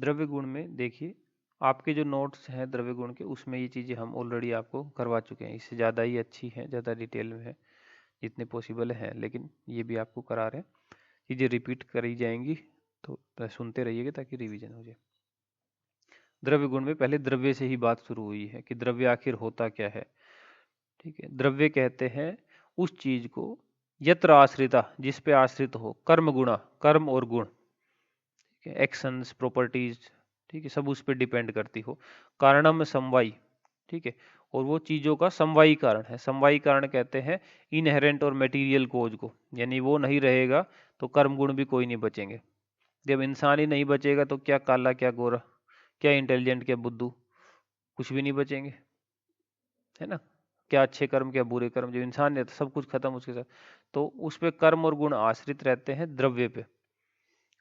द्रव्य गुण में देखिए, आपके जो नोट्स हैं द्रव्य गुण के, उसमें ये चीज़ें हम ऑलरेडी आपको करवा चुके हैं, इससे ज़्यादा ही अच्छी है, ज़्यादा डिटेल में है, जितने पॉसिबल है, लेकिन ये भी आपको करा रहे हैं। चीज़ें रिपीट करी जाएंगी, तो सुनते रहिएगा ताकि रिवीजन हो जाए। द्रव्य गुण में पहले द्रव्य से ही बात शुरू हुई है कि द्रव्य आखिर होता क्या है। ठीक है, द्रव्य कहते हैं उस चीज को यत्र आश्रिता, जिस पे आश्रित हो, कर्म गुणा, कर्म और गुण, ठीक है, एक्शंस, प्रॉपर्टीज, ठीक है, सब उस पर डिपेंड करती हो। कारणम समवायी, ठीक है, और वो चीजों का समवायी कारण है। समवायी कारण कहते हैं इनहेरेंट और मटेरियल कोज को, यानी वो नहीं रहेगा तो कर्म गुण भी कोई नहीं बचेंगे। जब इंसान ही नहीं बचेगा तो क्या काला क्या गोरा, क्या इंटेलिजेंट क्या बुद्धू, कुछ भी नहीं बचेंगे, है ना। क्या अच्छे कर्म क्या बुरे कर्म, जब इंसान नहीं तो सब कुछ खत्म उसके साथ। तो उस पे कर्म और गुण आश्रित रहते हैं द्रव्य पे,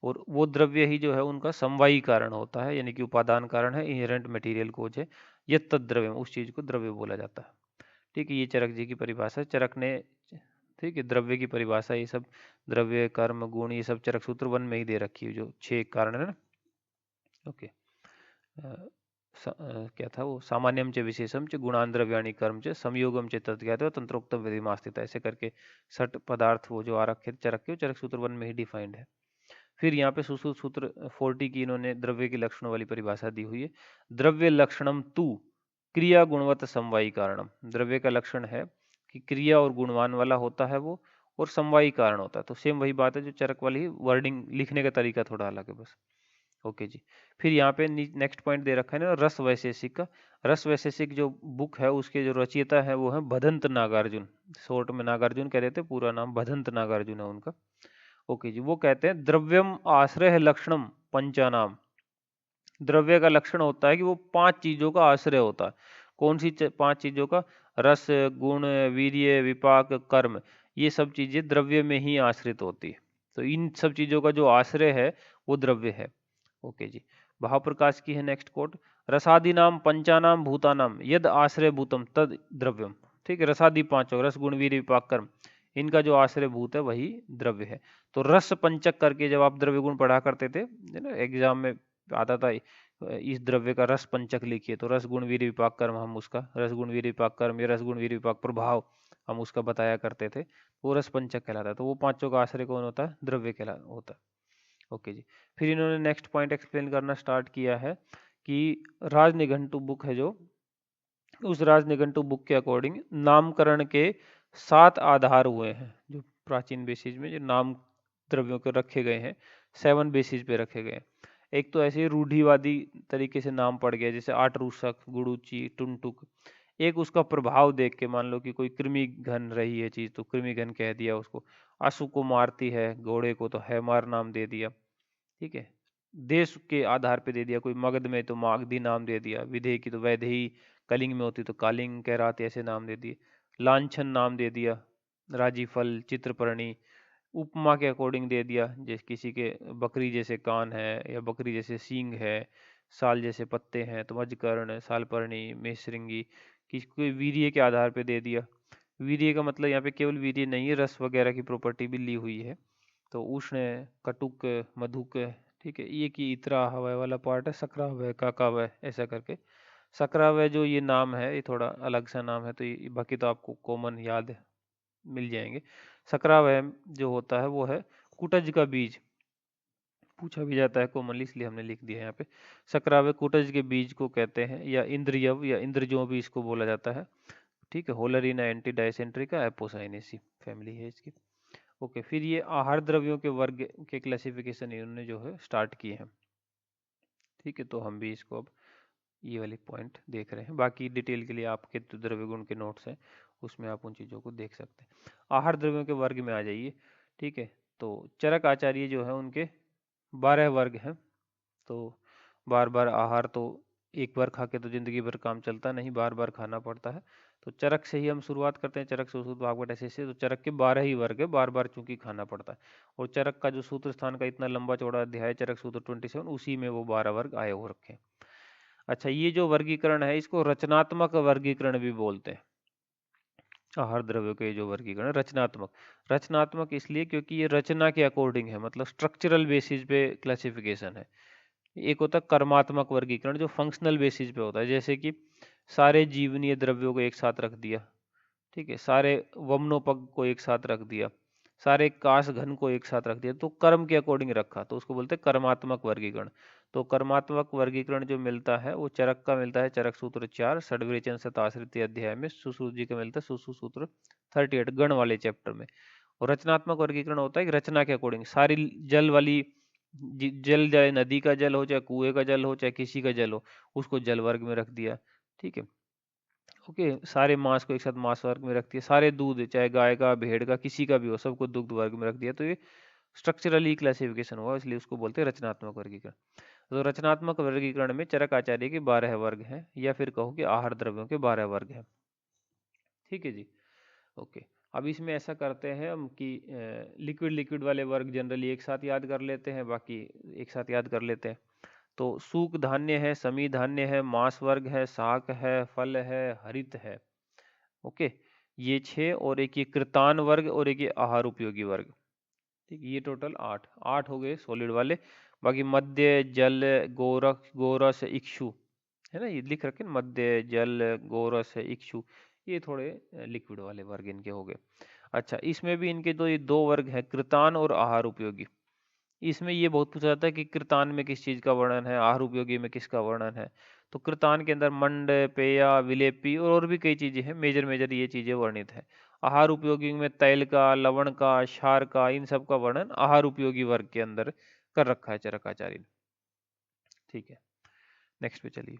और वो द्रव्य ही जो है उनका समवायी कारण होता है, यानी कि उपादान कारण है, इनहेरेंट मटेरियल कोज है। ये तद्द्रव्य, उस चीज को द्रव्य बोला जाता है। ठीक है, ये चरक जी की परिभाषा, चरक ने, ठीक है, द्रव्य की परिभाषा ये सब, द्रव्य कर्म गुण ये सब चरक सूत्र 1 में ही दे रखी है, जो 6 कारण है ना। ओके, क्या था वो, सामान्यम च विशेषम च गुणान द्रव्याणि कर्म च संयोगम च तद्ज्ञात तंत्रोक्त विधिमास्थित, ऐसे करके सठ पदार्थ वो जो आरक्षित चरक के, चरक सूत्र 1 में ही डिफाइंड है। फिर यहाँ पे सुश्रुत सूत्र 40 की इन्होंने द्रव्य के लक्षणों वाली परिभाषा दी हुई है। द्रव्य लक्षणम तू क्रिया गुणवत समवायी कारणम, द्रव्य का लक्षण है कि क्रिया और गुणवान वाला होता है वो, और समवायी कारण होता है। तो सेम वही बात है जो चरक वाली, वर्डिंग लिखने का तरीका थोड़ा अलग है बस। ओके जी। फिर यहाँ पे नेक्स्ट पॉइंट दे रखा है ना, रस वैशेषिक का। रस वैशेषिक जो बुक है उसके जो रचयिता है वो है भदंत नागार्जुन, शॉर्ट में नागार्जुन कह देते, पूरा नाम भदंत नागार्जुन है उनका। ओके जी, वो कहते हैं द्रव्यम आश्रय लक्षणम पंचानाम, द्रव्य का लक्षण होता है कि वो 5 चीजों का आश्रय होता है। कौन सी 5 चीजों का, रस, गुण, वीर्य, विपाक, कर्म, ये सब चीजें द्रव्य में ही आश्रित होती है। तो इन सब चीजों का जो आश्रय है वो द्रव्य है। ओके जी। भावप्रकाश की है नेक्स्ट कोट, रसादीनाम पंचानाम भूतानाम यद आश्रय भूतम तद द्रव्यम। ठीक है, रसादि पांचों, रस गुण वीर्य विपाक कर्म, इनका जो आश्रय भूत है वही द्रव्य है। तो रस पंचक करके जब आप द्रव्य गुण पढ़ा करते थे, है ना, एग्जाम में आता था, इस द्रव्य का रस पंचक लिखिए, तो रस गुण वीर्य विपाक कर्म, हम उसका रस गुण वीर्य विपाक कर्म या रस गुण वीर्य विपाक प्रभाव हम उसका बताया करते थे, वो रस पंचक कहलाता है। तो वो पांचों का आश्रय कौन होता है, द्रव्य कहला होता है। ओके जी। फिर इन्होंने नेक्स्ट पॉइंट एक्सप्लेन करना स्टार्ट किया है कि राज निघंटु बुक है जो, उस राज निघंटु बुक के अकॉर्डिंग नामकरण के 7 आधार हुए हैं, जो प्राचीन बेसिस में जो नाम द्रव्यों के रखे गए हैं, 7 बेसिस पे रखे गए हैं। एक तो ऐसे रूढ़िवादी तरीके से नाम पड़ गया, जैसे आटरूसक, गुड़ूची, टुनटुक। एक उसका प्रभाव देख के, मान लो कि कोई कृमि घन रही है चीज तो कृमि घन कह दिया उसको। अशु को मारती है, घोड़े को तो हैमार नाम दे दिया। ठीक है, देश के आधार पे दे दिया, कोई मगध में तो मागधी नाम दे दिया, विधेय की तो वैदेही, कलिंग में होती तो कालिंग कहराते, ऐसे नाम दे दिए। लांछन नाम दे दिया, राजीफल, चित्रपर्णी। उपमा के अकॉर्डिंग दे दिया, जैसे किसी के बकरी जैसे कान है या बकरी जैसे सींग है, साल जैसे पत्ते हैं तो मजकर्ण, सालपर्णी, मेषश्रृंगी। किसी को वीर्य के आधार पे दे दिया। वीर्य का मतलब यहाँ पे केवल वीर्य नहीं है, रस वगैरह की प्रॉपर्टी भी ली हुई है। तो उष्ण, कटुक, मधुक, ठीक है, ये की इतरा हवय वाला पार्ट है, सकरावय, काकावय, ऐसा करके। सकरावय जो ये नाम है ये थोड़ा अलग सा नाम है, तो ये बाकी तो आपको कॉमन याद मिल जाएंगे। सकरावय जो होता है वो है कुटज का बीज, पूछा भी जाता है कॉमनली, इसलिए हमने लिख दिया है यहाँ पे। सकरावय कुटज के बीज को कहते हैं, या इंद्रियव या इंद्रजो भी इसको बोला जाता है। ठीक है, होलरीना एंटी डायसेंट्री का एपोसाइनेसी फैमिली है इसकी। ओके, फिर ये आहार द्रव्यों के वर्ग के क्लासिफिकेशन इन्होंने जो है स्टार्ट किए हैं। ठीक है, तो हम भी इसको अब ये वाली पॉइंट देख रहे हैं, बाकी डिटेल के लिए आपके तो द्रव्य गुण के नोट्स हैं, उसमें आप उन चीज़ों को देख सकते हैं। आहार द्रव्यों के वर्ग में आ जाइए। ठीक है, तो चरक आचार्य जो है उनके 12 वर्ग हैं। तो बार बार आहार तो एक बार खा के तो जिंदगी भर काम चलता नहीं, बार बार खाना पड़ता है। तो चरक से ही हम शुरुआत करते हैं, चरक से सूत्र भागवत ऐसे। तो चरक के 12 ही वर्ग है, बार बार चूंकि खाना पड़ता है। और चरक का जो सूत्र स्थान का इतना लंबा चौड़ा अध्याय, चरक सूत्र 27, उसी में वो 12 वर्ग आए हो रखे हैं। अच्छा, ये जो वर्गीकरण है इसको रचनात्मक वर्गीकरण भी बोलते हैं। आहार द्रव्यों के जो वर्गीकरण रचनात्मक, रचनात्मक इसलिए क्योंकि ये रचना के अकॉर्डिंग है, मतलब स्ट्रक्चरल बेसिस पे क्लासिफिकेशन है। एक होता है कर्मात्मक वर्गीकरण जो फंक्शनल बेसिस पे होता है, जैसे कि सारे जीवनीय द्रव्यों को एक साथ रख दिया, ठीक है, सारे वमनोपग को एक साथ रख दिया, सारे काश घन को एक साथ रख दिया, तो कर्म के अकॉर्डिंग रखा, तो उसको बोलते हैं कर्मात्मक वर्गीकरण। तो कर्मात्मक वर्गीकरण जो मिलता है वो चरक का मिलता है, चरक सूत्र 4 षड्विवेचन शताश्रित अध्याय में, सुश्रुत जी का मिलता है सुश्रुत सूत्र 38 गण वाले चैप्टर में। और रचनात्मक वर्गीकरण होता है कि रचना के अकॉर्डिंग सारी जल वाली जल, चाहे नदी का जल हो, चाहे कुएं का जल हो, चाहे किसी का जल हो, उसको जल वर्ग में रख दिया, ठीक है। ओके, सारे मांस को एक साथ मांस वर्ग में रख दिया, सारे दूध चाहे गाय का भेड़ का किसी का भी हो सबको दुग्ध वर्ग में रख दिया, तो ये स्ट्रक्चरली क्लासिफिकेशन हुआ, इसलिए उसको बोलते हैं रचनात्मक वर्गीकरण। तो रचनात्मक वर्गीकरण में चरक आचार्य के 12 वर्ग हैं, या फिर कहो कि आहार द्रव्यों के 12 वर्ग हैं, ठीक है जी। ओके, अब इसमें ऐसा करते हैं हम कि लिक्विड लिक्विड वाले वर्ग जनरली एक साथ याद कर लेते हैं, बाकी एक साथ याद कर लेते हैं। तो सूक धान्य है, समी धान्य है, मांस वर्ग है, शाक है, फल है, हरित है, ओके, ये 6, और एक ये कृतान वर्ग, और एक ये आहार उपयोगी वर्ग, ठीक, ये टोटल 8 8 हो गए सॉलिड वाले। बाकी मध्य जल गोरख गोरस इक्षु है ना, ये लिख रखे ना, मध्य जल गोरस इक्षु, ये थोड़े लिक्विड वाले वर्ग इनके हो गए। अच्छा, इसमें भी इनके ये दो वर्ग हैं, कृतान और आहार उपयोगी। इसमें ये बहुत पूछा जाता है कि कृतान में किस चीज का वर्णन है, आहार उपयोगी में किसका वर्णन है। तो कृतान के अंदर मंड, पेया, विलेपी और भी कई चीजें हैं, मेजर मेजर ये चीजें वर्णित है। आहार उपयोगी में तैल का, लवण का, क्षार का, इन सब का वर्णन आहार उपयोगी वर्ग के अंदर कर रखा है चरकाचार्य ने, ठीक है। नेक्स्ट पे चलिए,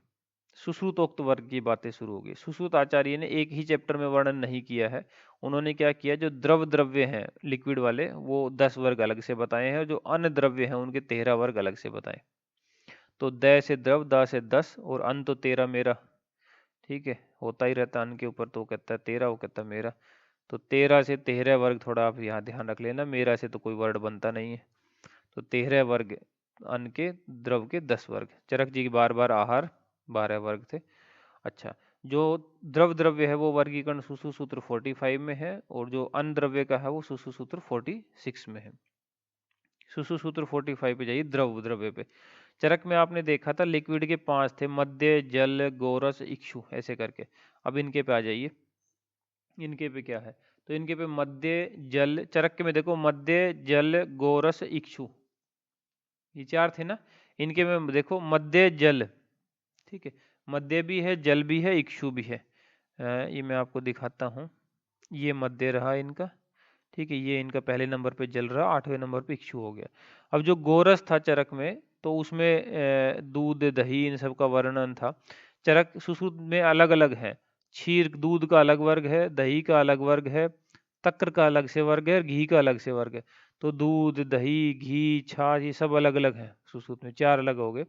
सुश्रुतोक्त वर्ग की बातें शुरू हो गई। सुश्रुत आचार्य ने एक ही चैप्टर में वर्णन नहीं किया है, उन्होंने क्या किया, जो द्रव द्रव्य हैं लिक्विड वाले वो 10 वर्ग अलग से बताए हैं, और जो अन्य द्रव्य हैं उनके 13 वर्ग अलग से बताए। तो द से द्रव, द से 10, और अन तो 13 मेरा, ठीक है, होता ही रहता अन के ऊपर, तो वो कहता है 13, वो कहता है मेरा, तो 13 से 13 वर्ग थोड़ा आप यहाँ ध्यान रख लेना, मेरा से तो कोई वर्ड बनता नहीं है। तो 13 वर्ग अन के, द्रव के 10 वर्ग, चरक जी की बार बार आहार 12 वर्ग थे। अच्छा, जो द्रव द्रव्य है वो वर्गीकरण सुसु सूत्र 45 में है, और जो अन द्रव्य का है वो सुसु सूत्र 46 में है। सुसु सूत्र 45 पे जाइए, द्रव द्रव्य पे। चरक में आपने देखा था लिक्विड के 5 थे, मध्य जल गोरस इक्षु ऐसे करके। अब इनके पे आ जाइए, इनके पे क्या है, तो इनके पे मध्य जल, चरक के में देखो मध्य जल गोरस इक्षु, ये 4 थे ना, इनके में देखो मध्य जल, ठीक है, मध्य भी है, जल भी है, इक्षु भी है। ये मैं आपको दिखाता हूँ, ये मध्य रहा इनका, ठीक है, ये इनका पहले नंबर पे जल रहा, 8वें नंबर पे इक्षु हो गया। अब जो गोरस था चरक में, तो उसमें दूध दही इन सब का वर्णन था। चरक सुश्रुत में अलग अलग है, क्षीर दूध का अलग वर्ग है, दही का अलग वर्ग है, तक्र का अलग से वर्ग है, और घी का अलग से वर्ग है। तो दूध दही घी छाछ ये सब अलग अलग है, सुश्रुत में 4 अलग हो गए।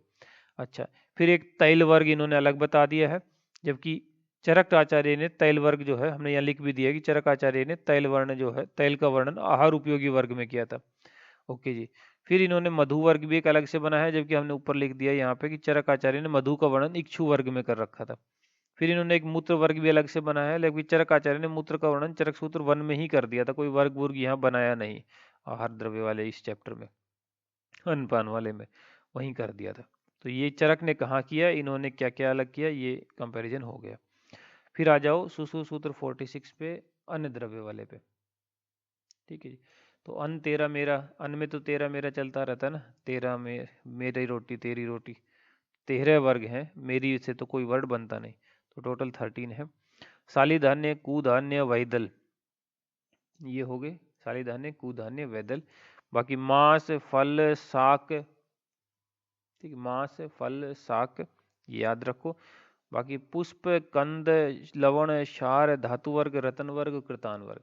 अच्छा, फिर एक तैल वर्ग इन्होंने अलग बता दिया है, जबकि चरक आचार्य ने तैल वर्ग जो है, हमने यहाँ लिख भी दिया कि चरक आचार्य ने तैल वर्ण जो है, तैल का वर्णन आहार उपयोगी वर्ग में किया था। ओके जी, फिर इन्होंने मधु वर्ग भी एक अलग से बनाया है, जबकि हमने ऊपर लिख दिया यहाँ पे कि चरक आचार्य ने मधु का वर्णन इक्षु वर्ग में कर रखा था। फिर इन्होंने एक मूत्र वर्ग भी अलग से बनाया है, लेकिन चरक आचार्य ने मूत्र का वर्णन चरक सूत्र 1 में ही कर दिया था, कोई वर्ग वर्ग यहाँ बनाया नहीं आहार द्रव्य वाले इस चैप्टर में, अनपान वाले में वहीं कर दिया था। तो ये चरक ने कहाँ किया, इन्होंने क्या क्या अलग किया, ये कंपैरिजन हो गया। फिर आ जाओ सुसु सूत्र 46 पे, अन्य द्रव्य वाले पे, ठीक है जी। तो अन्न तेरा मेरा, अन्न में तो तेरा मेरा चलता रहता है ना, तेरा में मेरी रोटी तेरी रोटी, 13 वर्ग हैं, मेरी से तो कोई वर्ड बनता नहीं, तो टोटल 13 है। साली धान्य कुधान्य वैदल, ये हो गए साली धान्य कुधान्य वैदल। बाकी मांस फल शाक, ठीक, मांस फल शाक ये याद रखो। बाकी पुष्प कंद लवण क्षार धातु वर्ग रतन वर्ग कृतान वर्ग,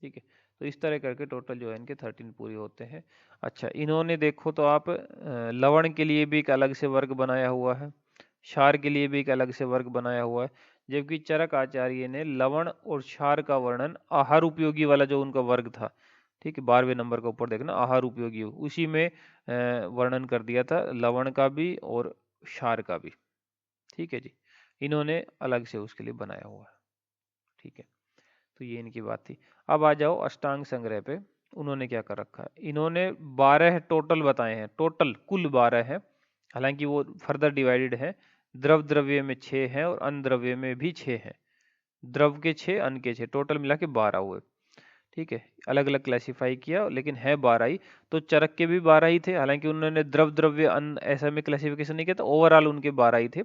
ठीक है। तो इस तरह करके टोटल जो है इनके 13 पूरे होते हैं। अच्छा, इन्होंने देखो तो आप लवण के लिए भी एक अलग से वर्ग बनाया हुआ है, क्षार के लिए भी एक अलग से वर्ग बनाया हुआ है, जबकि चरक आचार्य ने लवण और क्षार का वर्णन आहार उपयोगी वाला जो उनका वर्ग था, ठीक है, 12वें नंबर का ऊपर देखना आहार उपयोगी, उसी में वर्णन कर दिया था लवण का भी और क्षार का भी, ठीक है जी। इन्होंने अलग से उसके लिए बनाया हुआ है, ठीक है। तो ये इनकी बात थी। अब आ जाओ अष्टांग संग्रह पे, उन्होंने क्या कर रखा है, इन्होंने 12 टोटल बताए हैं, टोटल कुल 12 है, हालांकि वो फर्दर डिवाइडेड है, द्रव द्रव्य में 6 है और अन द्रव्य में भी 6 है। द्रव के 6, अन के 6, टोटल मिला के 12 हुए। ठीक है, अलग अलग क्लासिफाई किया लेकिन है 12 ही। तो चरक के भी 12 ही थे, हालांकि उन्होंने द्रव द्रव्य अन ऐसा में क्लासिफिकेशन नहीं किया, तो ओवरऑल उनके 12 ही थे।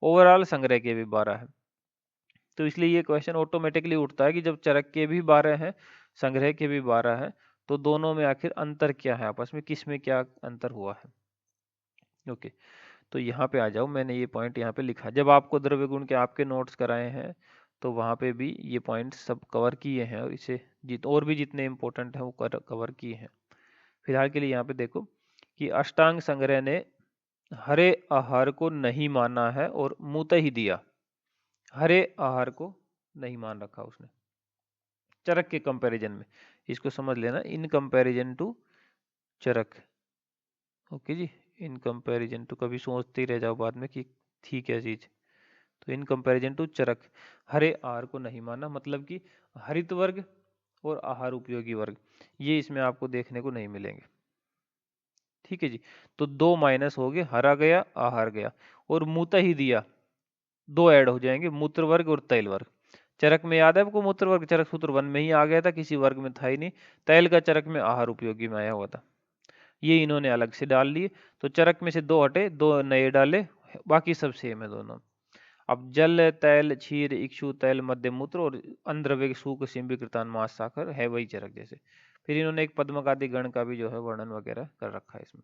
ओवरऑल संग्रह के भी 12 है। तो इसलिए ये क्वेश्चन ऑटोमेटिकली उठता है कि जब चरक के भी 12 हैं, संग्रह के भी 12 हैं, तो दोनों में आखिर अंतर क्या है, आपस में किस में क्या अंतर हुआ है। ओके, तो यहाँ पे आ जाओ, मैंने ये पॉइंट यहाँ पे लिखा। जब आपको द्रव्य गुण के आपके नोट्स कराए हैं तो वहाँ पे भी ये पॉइंट सब कवर किए हैं, और इसे और भी जितने इंपॉर्टेंट हैं वो कवर किए हैं। फिलहाल के लिए यहाँ पे देखो कि अष्टांग संग्रह ने हरे आहार को नहीं माना है और मुत ही दिया। हरे आहार को नहीं मान रखा उसने चरक के कंपैरिजन में, इसको समझ लेना, in comparison to Charak. Okay जी, इन कंपैरिजन टू, कभी सोचते ही रह जाओ बाद में कि थी क्या चीज। तो इन कंपैरिजन टू चरक, हरे आहार को नहीं माना, मतलब कि हरित वर्ग और आहार उपयोगी वर्ग ये इसमें आपको देखने को नहीं मिलेंगे। ठीक है जी, तो 2 माइनस हो गए, हरा गया आहार गया, और मूत ही दिया, 2 ऐड हो जाएंगे, मूत्र वर्ग और तैल वर्ग। चरक में याद है आपको मूत्र वर्ग चरक सूत्र 1 में ही आ गया था, किसी वर्ग में था ही नहीं। तैल का चरक में आहार उपयोगी में आया हुआ था, ये इन्होंने अलग से डाल लिए। तो चरक में से 2 हटे, 2 नए डाले, बाकी सब सेम है दोनों। अब जल तैल क्षीर इक्षु तैल मध्य मूत्र और अंद्रव्य सूक सिंबिकृतान मास साकर है वही चरक जैसे। फिर इन्होंने एक पद्मकादि गण का भी जो है वर्णन वगैरह कर रखा है इसमें।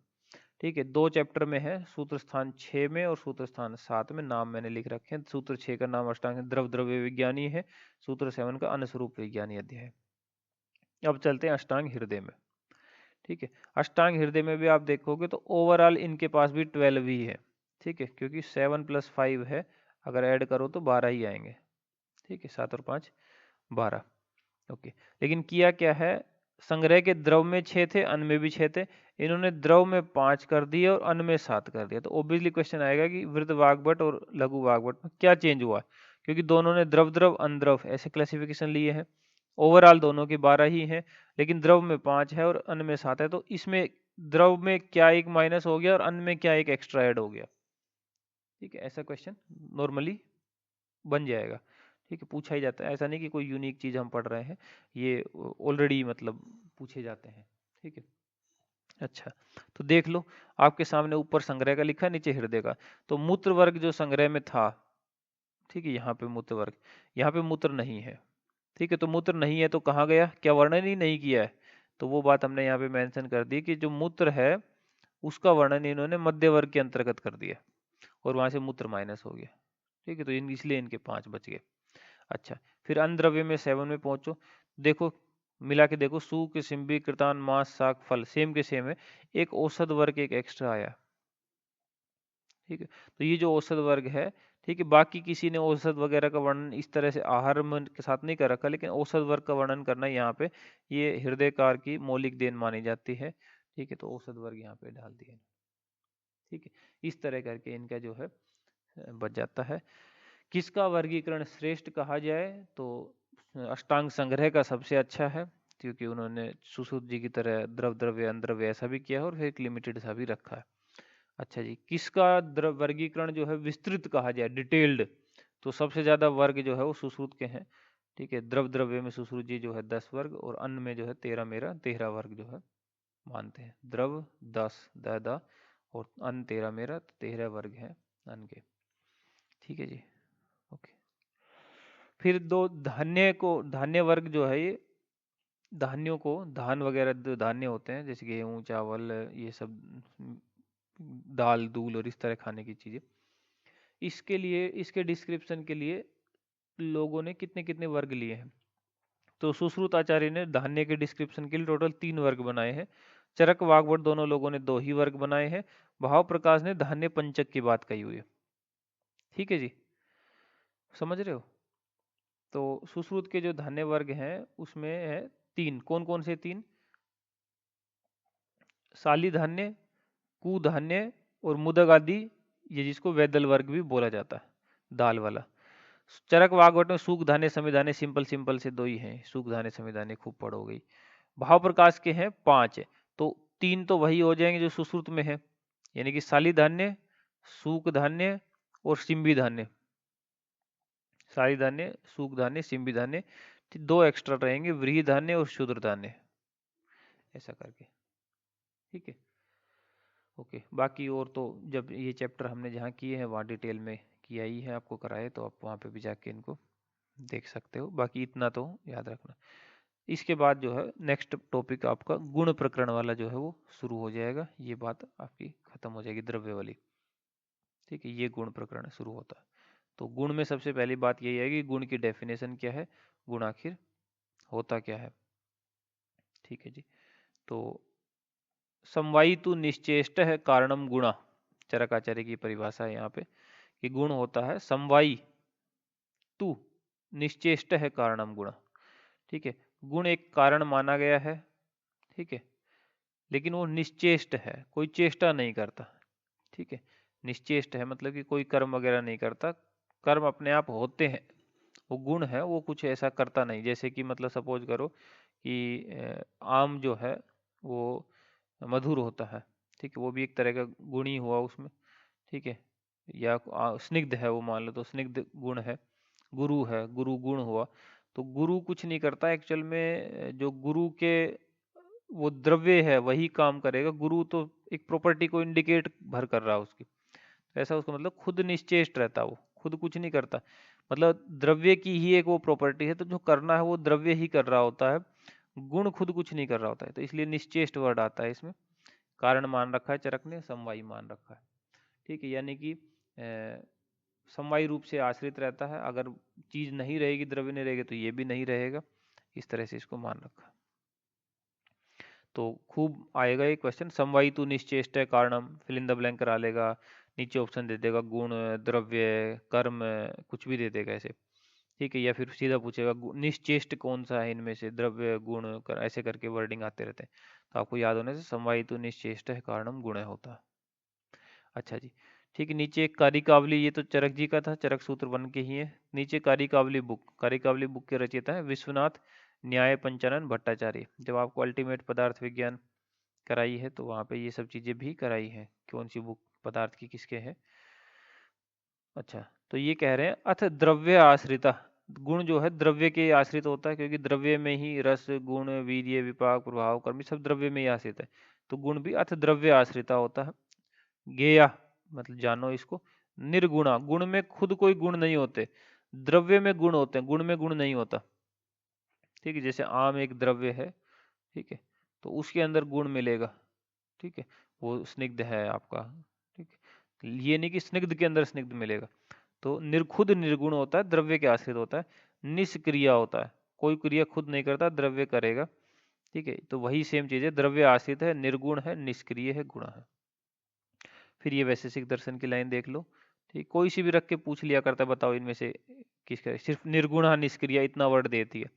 ठीक है, 2 चैप्टर में है, सूत्र स्थान 6 में और सूत्र स्थान 7 में, नाम मैंने लिख रखे हैं। सूत्र 6 का नाम अष्टांग द्रव द्रव्य विज्ञानी है, सूत्र 7 का अनुस्वरूप विज्ञानी अध्याय है। अब चलते हैं अष्टांग हृदय में। ठीक है, अष्टांग हृदय में भी आप देखोगे तो ओवरऑल इनके पास भी 12 ही है। ठीक है, क्योंकि 7 + 5 है, अगर ऐड करो तो 12 ही आएंगे। ठीक है, 7 और 5 12। ओके, लेकिन किया क्या है, संग्रह के द्रव में 6 थे, अन्न में भी 6 थे, इन्होंने द्रव में 5 कर दिए और अन्न में 7 कर दिया। तो ऑब्वियसली क्वेश्चन आएगा कि वृद्ध वाग्भट और लघु वाग्भट में क्या चेंज हुआ, क्योंकि दोनों ने द्रव द्रव अनद्रव ऐसे क्लासिफिकेशन लिए हैं। ओवरऑल दोनों के 12 ही हैं, लेकिन द्रव में 5 है और अन्न में 7 है, तो इसमें द्रव में क्या एक माइनस हो गया और अन्न में क्या एक एक्स्ट्रा ऐड हो गया। ठीक है, ऐसा क्वेश्चन नॉर्मली बन जाएगा। ठीक है, पूछा ही जाता है, ऐसा नहीं कि कोई यूनिक चीज हम पढ़ रहे हैं, ये ऑलरेडी मतलब पूछे जाते हैं। ठीक है, अच्छा, तो देख लो, आपके सामने ऊपर संग्रह का लिखा है, नीचे हृदय का। तो मूत्र वर्ग जो संग्रह में था, ठीक है, यहाँ पे मूत्र वर्ग, यहाँ पे मूत्र नहीं है। ठीक है, तो मूत्र नहीं है तो कहाँ गया, क्या वर्णन ही नहीं किया है, तो वो बात हमने यहाँ पे मेंशन कर दी कि जो मूत्र है उसका वर्णन इन्होंने मध्य वर्ग के अंतर्गत कर दिया, और वहां से मूत्र माइनस हो गया। ठीक है, तो इसलिए इनके 5 बच गए। अच्छा, फिर अनद्रव्य में 7 में पहुंचो, देखो मिला के देखो, सूक सिंबी कृतान मांस साग फल सेम के सेम है, एक औसत वर्ग एक एक्स्ट्रा आया। ठीक है, तो ये जो औसत वर्ग है, ठीक है, बाकी किसी ने औसत वगैरह का वर्णन इस तरह से आहार में के साथ नहीं कर रखा, लेकिन औसत वर्ग का वर्णन करना यहाँ पे ये हृदयकार की मौलिक देन मानी जाती है। ठीक है, तो औसत वर्ग यहाँ पे डाल दिया। ठीक है, इस तरह करके इनका जो है बच जाता है। किसका वर्गीकरण श्रेष्ठ कहा जाए, तो अष्टांग संग्रह का सबसे अच्छा है, क्योंकि उन्होंने सुश्रुत जी की तरह द्रव द्रव्य अंद्रव्य ऐसा भी किया है और फिर एक लिमिटेड सा भी रखा है। अच्छा जी, किसका वर्गीकरण जो है विस्तृत कहा जाए, डिटेल्ड, तो सबसे ज्यादा वर्ग जो है वो सुश्रुत के हैं। ठीक है, द्रव द्रव्य में सुश्रुत जी जो है 10 वर्ग, और अन्न में जो है 13 मेरा 13 वर्ग जो है मानते हैं। द्रव 10 दादा और अन्न 13 मेरा, 13 वर्ग है अन्न के। ठीक है जी, ओके। फिर दो धान्य को, धान्य वर्ग जो है ये धान्यों को, धान वगैरह जो धान्य होते हैं जैसे गेहूँ चावल ये सब, दाल दूल और इस तरह खाने की चीजें, इसके लिए, इसके डिस्क्रिप्शन के लिए लोगों ने कितने कितने वर्ग लिए हैं। तो सुश्रुत आचार्य ने धान्य के डिस्क्रिप्शन के लिए टोटल 3 वर्ग बनाए हैं। चरक वाग्भट दोनों लोगों ने 2 ही वर्ग बनाए हैं। भाव प्रकाश ने धान्य पंचक की बात कही हुई है। ठीक है जी, समझ रहे हो। तो सुश्रुत के जो धान्य वर्ग हैं उसमें है 3, कौन कौन से 3, साली धान्य, कुधान्य और मुदग आदि, ये जिसको वैदल वर्ग भी बोला जाता है, दाल वाला। चरक वाग्भट में सूख धान्य समिधान्य, सिंपल सिंपल से 2 ही हैं, सूख धान्य समिधान्य खूब पढ़ हो गई। भाव प्रकाश के हैं 5, तो 3 तो वही हो जाएंगे जो सुश्रुत में है, यानी कि साली धान्य, सूक धान्य और सिंबी धान्य, सारी धान्य, सूक धान्य, सिंबी धान्य, दो एक्स्ट्रा रहेंगे, व्रीहि धान्य और शूद्र धान्य, ऐसा करके। ठीक है, ओके। बाकी और तो जब ये चैप्टर हमने जहाँ किए हैं वहाँ डिटेल में किया ही है, आपको कराए तो आप वहाँ पे भी जाके इनको देख सकते हो। बाकी इतना तो याद रखना। इसके बाद जो है नेक्स्ट टॉपिक आपका गुण प्रकरण वाला जो है वो शुरू हो जाएगा, ये बात आपकी खत्म हो जाएगी द्रव्य वाली। ठीक है, ये गुण प्रकरण शुरू होता है। तो गुण में सबसे पहली बात यही है कि गुण की डेफिनेशन क्या है, गुण आखिर होता क्या है। ठीक है जी, तो समवायितु निश्चेष्ट है कारणम गुणा, चरकाचार्य की परिभाषा है यहाँ पे कि गुण होता है समवायी तु निश्चेष्ट है कारणम गुणा। ठीक है, गुण एक कारण माना गया है, ठीक है, लेकिन वो निश्चेष्ट है, कोई चेष्टा नहीं करता। ठीक है, निश्चेष्ट है मतलब कि कोई कर्म वगैरह नहीं करता, कर्म अपने आप होते हैं। वो गुण है, वो कुछ ऐसा करता नहीं। जैसे कि मतलब सपोज करो कि आम जो है वो मधुर होता है, ठीक है, वो भी एक तरह का गुण ही हुआ उसमें। ठीक है, या स्निग्ध है वो, मान लो तो स्निग्ध गुण है। गुरु है, गुरु गुण हुआ। तो गुरु कुछ नहीं करता एक्चुअल में, जो गुरु के वो द्रव्य है वही काम करेगा। गुरु तो एक प्रॉपर्टी को इंडिकेट भर कर रहा है उसकी, तो ऐसा उसका मतलब खुद निश्चेष्ट रहता, वो खुद कुछ नहीं करता। मतलब द्रव्य की ही एक वो प्रॉपर्टी है, तो जो करना है वो द्रव्य ही कर रहा होता है, गुण खुद कुछ नहीं कर रहा होता है। तो इसलिए निश्चेष्ट वर्ड आता है इसमें। कारण मान रखा है चरक ने, समवायी मान रखा है। ठीक है, यानी कि समवायी रूप से आश्रित रहता है। अगर चीज नहीं रहेगी, द्रव्य नहीं रहेगा, तो ये भी नहीं रहेगा। इस तरह से इसको मान रखा है। तो खूब आएगा ये क्वेश्चन, समवायी तु निश्चेष्ट है कारणम, फिल इन द ब्लैंक करा लेगा, नीचे ऑप्शन दे देगा गुण, द्रव्य, कर्म, कुछ भी दे देगा ऐसे। ठीक है, या फिर सीधा पूछेगा निश्चेष्ट कौन सा है इनमें से, द्रव्य, गुण, कर, ऐसे करके वर्डिंग आते रहते हैं। तो आपको याद होने से समवायी तु निश्चेष्ट है कारणम गुण होता है। अच्छा जी, ठीक है। नीचे एक कारिकावली, ये तो चरक जी का था, चरक सूत्र 1 के ही है। नीचे कारिकावली बुक, कारिकावली बुक के रचयिता है विश्वनाथ न्याय पंचानन भट्टाचार्य। जब आपको अल्टीमेट पदार्थ विज्ञान कराई है तो वहाँ पे ये सब चीज़ें भी कराई हैं, कौन सी बुक पदार्थ की किसके है। अच्छा, तो ये कह रहे हैं अथ द्रव्य आश्रिता, गुण जो है द्रव्य के आश्रित होता है, क्योंकि द्रव्य में ही रस, गुण, वीर्य, विपाक, प्रभाव, कर्म सब द्रव्य में ही आश्रित है। तो गुण भी अथ द्रव्य आश्रिता होता है। ज्ञेया मतलब जानो इसको। निर्गुणा, गुण में खुद कोई गुण नहीं होते, द्रव्य में गुण होते हैं, गुण में गुण नहीं होता। ठीक है, जैसे आम एक द्रव्य है, ठीक है, तो उसके अंदर गुण मिलेगा। ठीक है, वो स्निग्ध है आपका। ठीक है, ये नहीं कि स्निग्ध के अंदर स्निग्ध मिलेगा। तो खुद निर्गुण होता है, द्रव्य के आश्रित होता है। निष्क्रिया होता है, कोई क्रिया खुद नहीं करता, द्रव्य करेगा। ठीक है, तो वही सेम चीज है, द्रव्य आश्रित है, निर्गुण है, निष्क्रिय है, गुण है। फिर ये वैशेषिक दर्शन की लाइन देख लो। ठीक, कोई सी भी रख के पूछ लिया करता है, बताओ इनमें से किसका, सिर्फ निर्गुण निष्क्रिय इतना वर्ड देती है,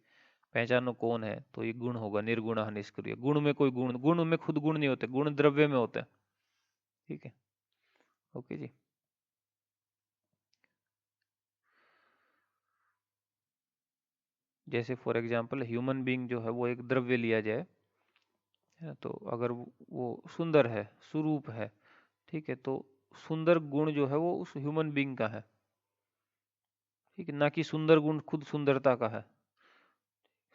पहचानो कौन है, तो ये गुण होगा, निर्गुण निष्क्रिय। गुण में कोई गुण, गुण में खुद गुण नहीं होते, गुण द्रव्य में होते हैं। ठीक है, ओके जी। जैसे फॉर एग्जांपल ह्यूमन बीइंग जो है वो एक द्रव्य लिया जाए, है, तो अगर वो सुंदर है, सुरूप है, ठीक है, तो सुंदर गुण जो है वो उस ह्यूमन बीइंग का है। ठीक है, ना कि सुंदर गुण खुद सुंदरता का है,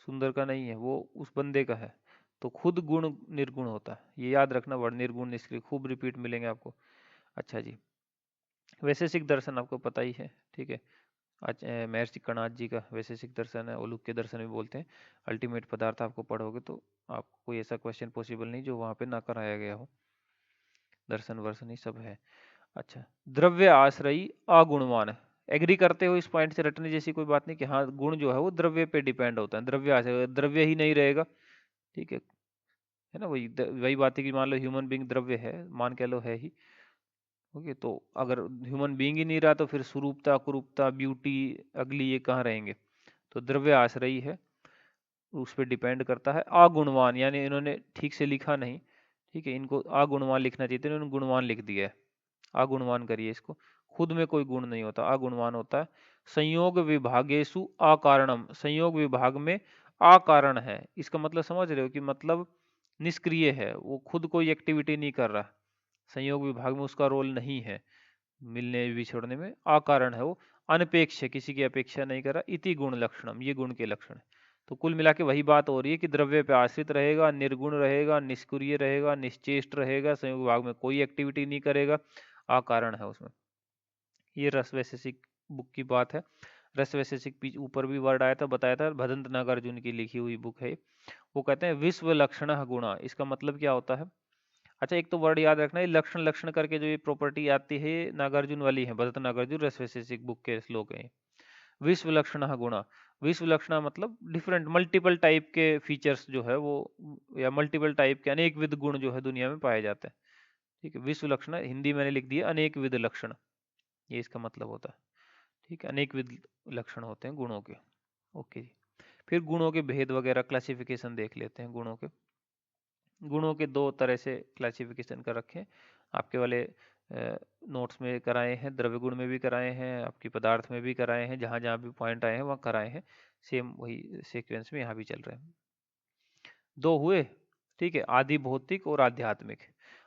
सुंदर का नहीं है, वो उस बंदे का है। तो खुद गुण निर्गुण होता है, ये याद रखना वर्ड, निर्गुण निष्क्रिय, खूब रिपीट मिलेंगे आपको। अच्छा जी, वैशेषिक दर्शन आपको पता ही है। ठीक है, आज महर्षि कणाद जी का वैशेषिक दर्शन है, उलूक के दर्शन भी बोलते हैं। अल्टीमेट पदार्थ आपको पढ़ोगे तो आपको कोई ऐसा क्वेश्चन पॉसिबल नहीं जो वहाँ पे ना कराया गया हो, दर्शन वर्शन ही सब है। अच्छा, द्रव्य आश्रयी अगुणवान है, एग्री करते हो इस पॉइंट से, रटने जैसी कोई बात नहीं कि हाँ गुण जो है वो द्रव्य पे डिपेंड होता है, द्रव्य आश्रय, द्रव्य ही नहीं रहेगा। ठीक है ना, वही वही बात है कि मान लो ह्यूमन बीइंग द्रव्य है, मान के लो है ही। ओके, तो अगर ह्यूमन बीइंग ही नहीं रहा तो फिर सुरूपता, कुरूपता, ब्यूटी, अगली, ये कहाँ रहेंगे। तो द्रव्य आश्रयी है, उस पर डिपेंड करता है। अगुणवान, यानी इन्होंने ठीक से लिखा नहीं, ठीक है, इनको अगुणवान लिखना चाहिए था, इन्होंने गुणवान लिख दिया है। अगुणवान करिए इसको, खुद में कोई गुण नहीं होता, अगुणवान होता है। संयोग विभागेशु अकारणम, संयोग विभाग में अकारण है, इसका मतलब समझ रहे हो कि मतलब निष्क्रिय है, वो खुद कोई एक्टिविटी नहीं कर रहा, संयोग विभाग में उसका रोल नहीं है। मिलने बिछड़ने में, अकारण है वो, अनपेक्ष है, किसी की अपेक्षा नहीं कर रहा, इति गुण लक्षणम, ये गुण के लक्षण है। तो कुल मिला के वही बात हो रही है कि द्रव्य पे आश्रित रहेगा, निर्गुण रहेगा, निष्क्रिय रहेगा, निश्चेष्ट रहेगा, संयोग विभाग में कोई एक्टिविटी नहीं करेगा, अकारण है उसमें। ये रस वैशेषिक बुक की बात है। रस वैशेषिक ऊपर भी वर्ड आया था, बताया था, भदंत नागार्जुन की लिखी हुई बुक है। वो कहते हैं विश्व लक्षण गुणा, इसका मतलब क्या होता है? अच्छा, एक तो वर्ड याद रखना है, लक्षण लक्षण करके जो ये प्रॉपर्टी आती है नागार्जुन वाली है, भरत नागार्जुन रस वैशेषिक बुक के श्लोक है। विश्व लक्षण गुणा, विश्व लक्षण मतलब डिफरेंट मल्टीपल टाइप के फीचर्स जो है वो, या मल्टीपल टाइप के अनेक विध गुण जो है दुनिया में पाए जाते हैं। ठीक है, विश्व लक्षण हिंदी मैंने लिख दिया अनेक विध लक्षण, ये इसका मतलब होता है। ठीक है, अनेक विध लक्षण होते हैं गुणों के। ओके जी, फिर गुणों के भेद वगैरह क्लासिफिकेशन देख लेते हैं गुणों के। गुणों के दो तरह से क्लासिफिकेशन कर रखे हैं, आपके वाले नोट्स में कराए हैं, द्रव्य गुण में भी कराए हैं, आपकी पदार्थ में भी कराए हैं, जहाँ जहाँ भी पॉइंट आए हैं वहाँ कराए हैं, सेम वही सीक्वेंस में यहाँ भी चल रहे हैं। दो हुए, ठीक है, आदि भौतिक और आध्यात्मिक।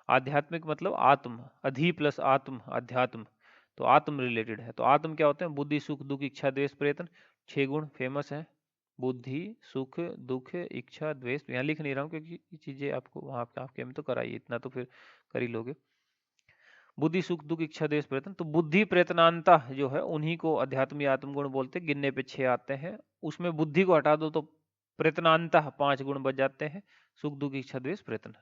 आध्यात्मिक मतलब आत्म, अधि प्लस आत्म, अध्यात्म, तो आत्म रिलेटेड है। तो आत्म क्या होते हैं? बुद्धि, सुख, दुख, इच्छा, द्वेष, प्रयत्न, 6 गुण फेमस है। बुद्धि, सुख, दुख, इच्छा, द्वेष, यहाँ लिख नहीं रहा हूँ क्योंकि ये चीजें आपको वहाँ आपके में तो कराइए, इतना तो फिर कर ही लोगे। बुद्धि, सुख, दुख, इच्छा, द्वेष, प्रयत्न, तो बुद्धि प्रयत्नांता जो है उन्हीं को अध्यात्म या आत्म गुण बोलते हैं। गिनने पे 6 आते हैं, उसमें बुद्धि को हटा दो तो प्रयत्नांता 5 गुण बच जाते हैं, सुख, दुख, इच्छा, द्वेष, प्रयत्न।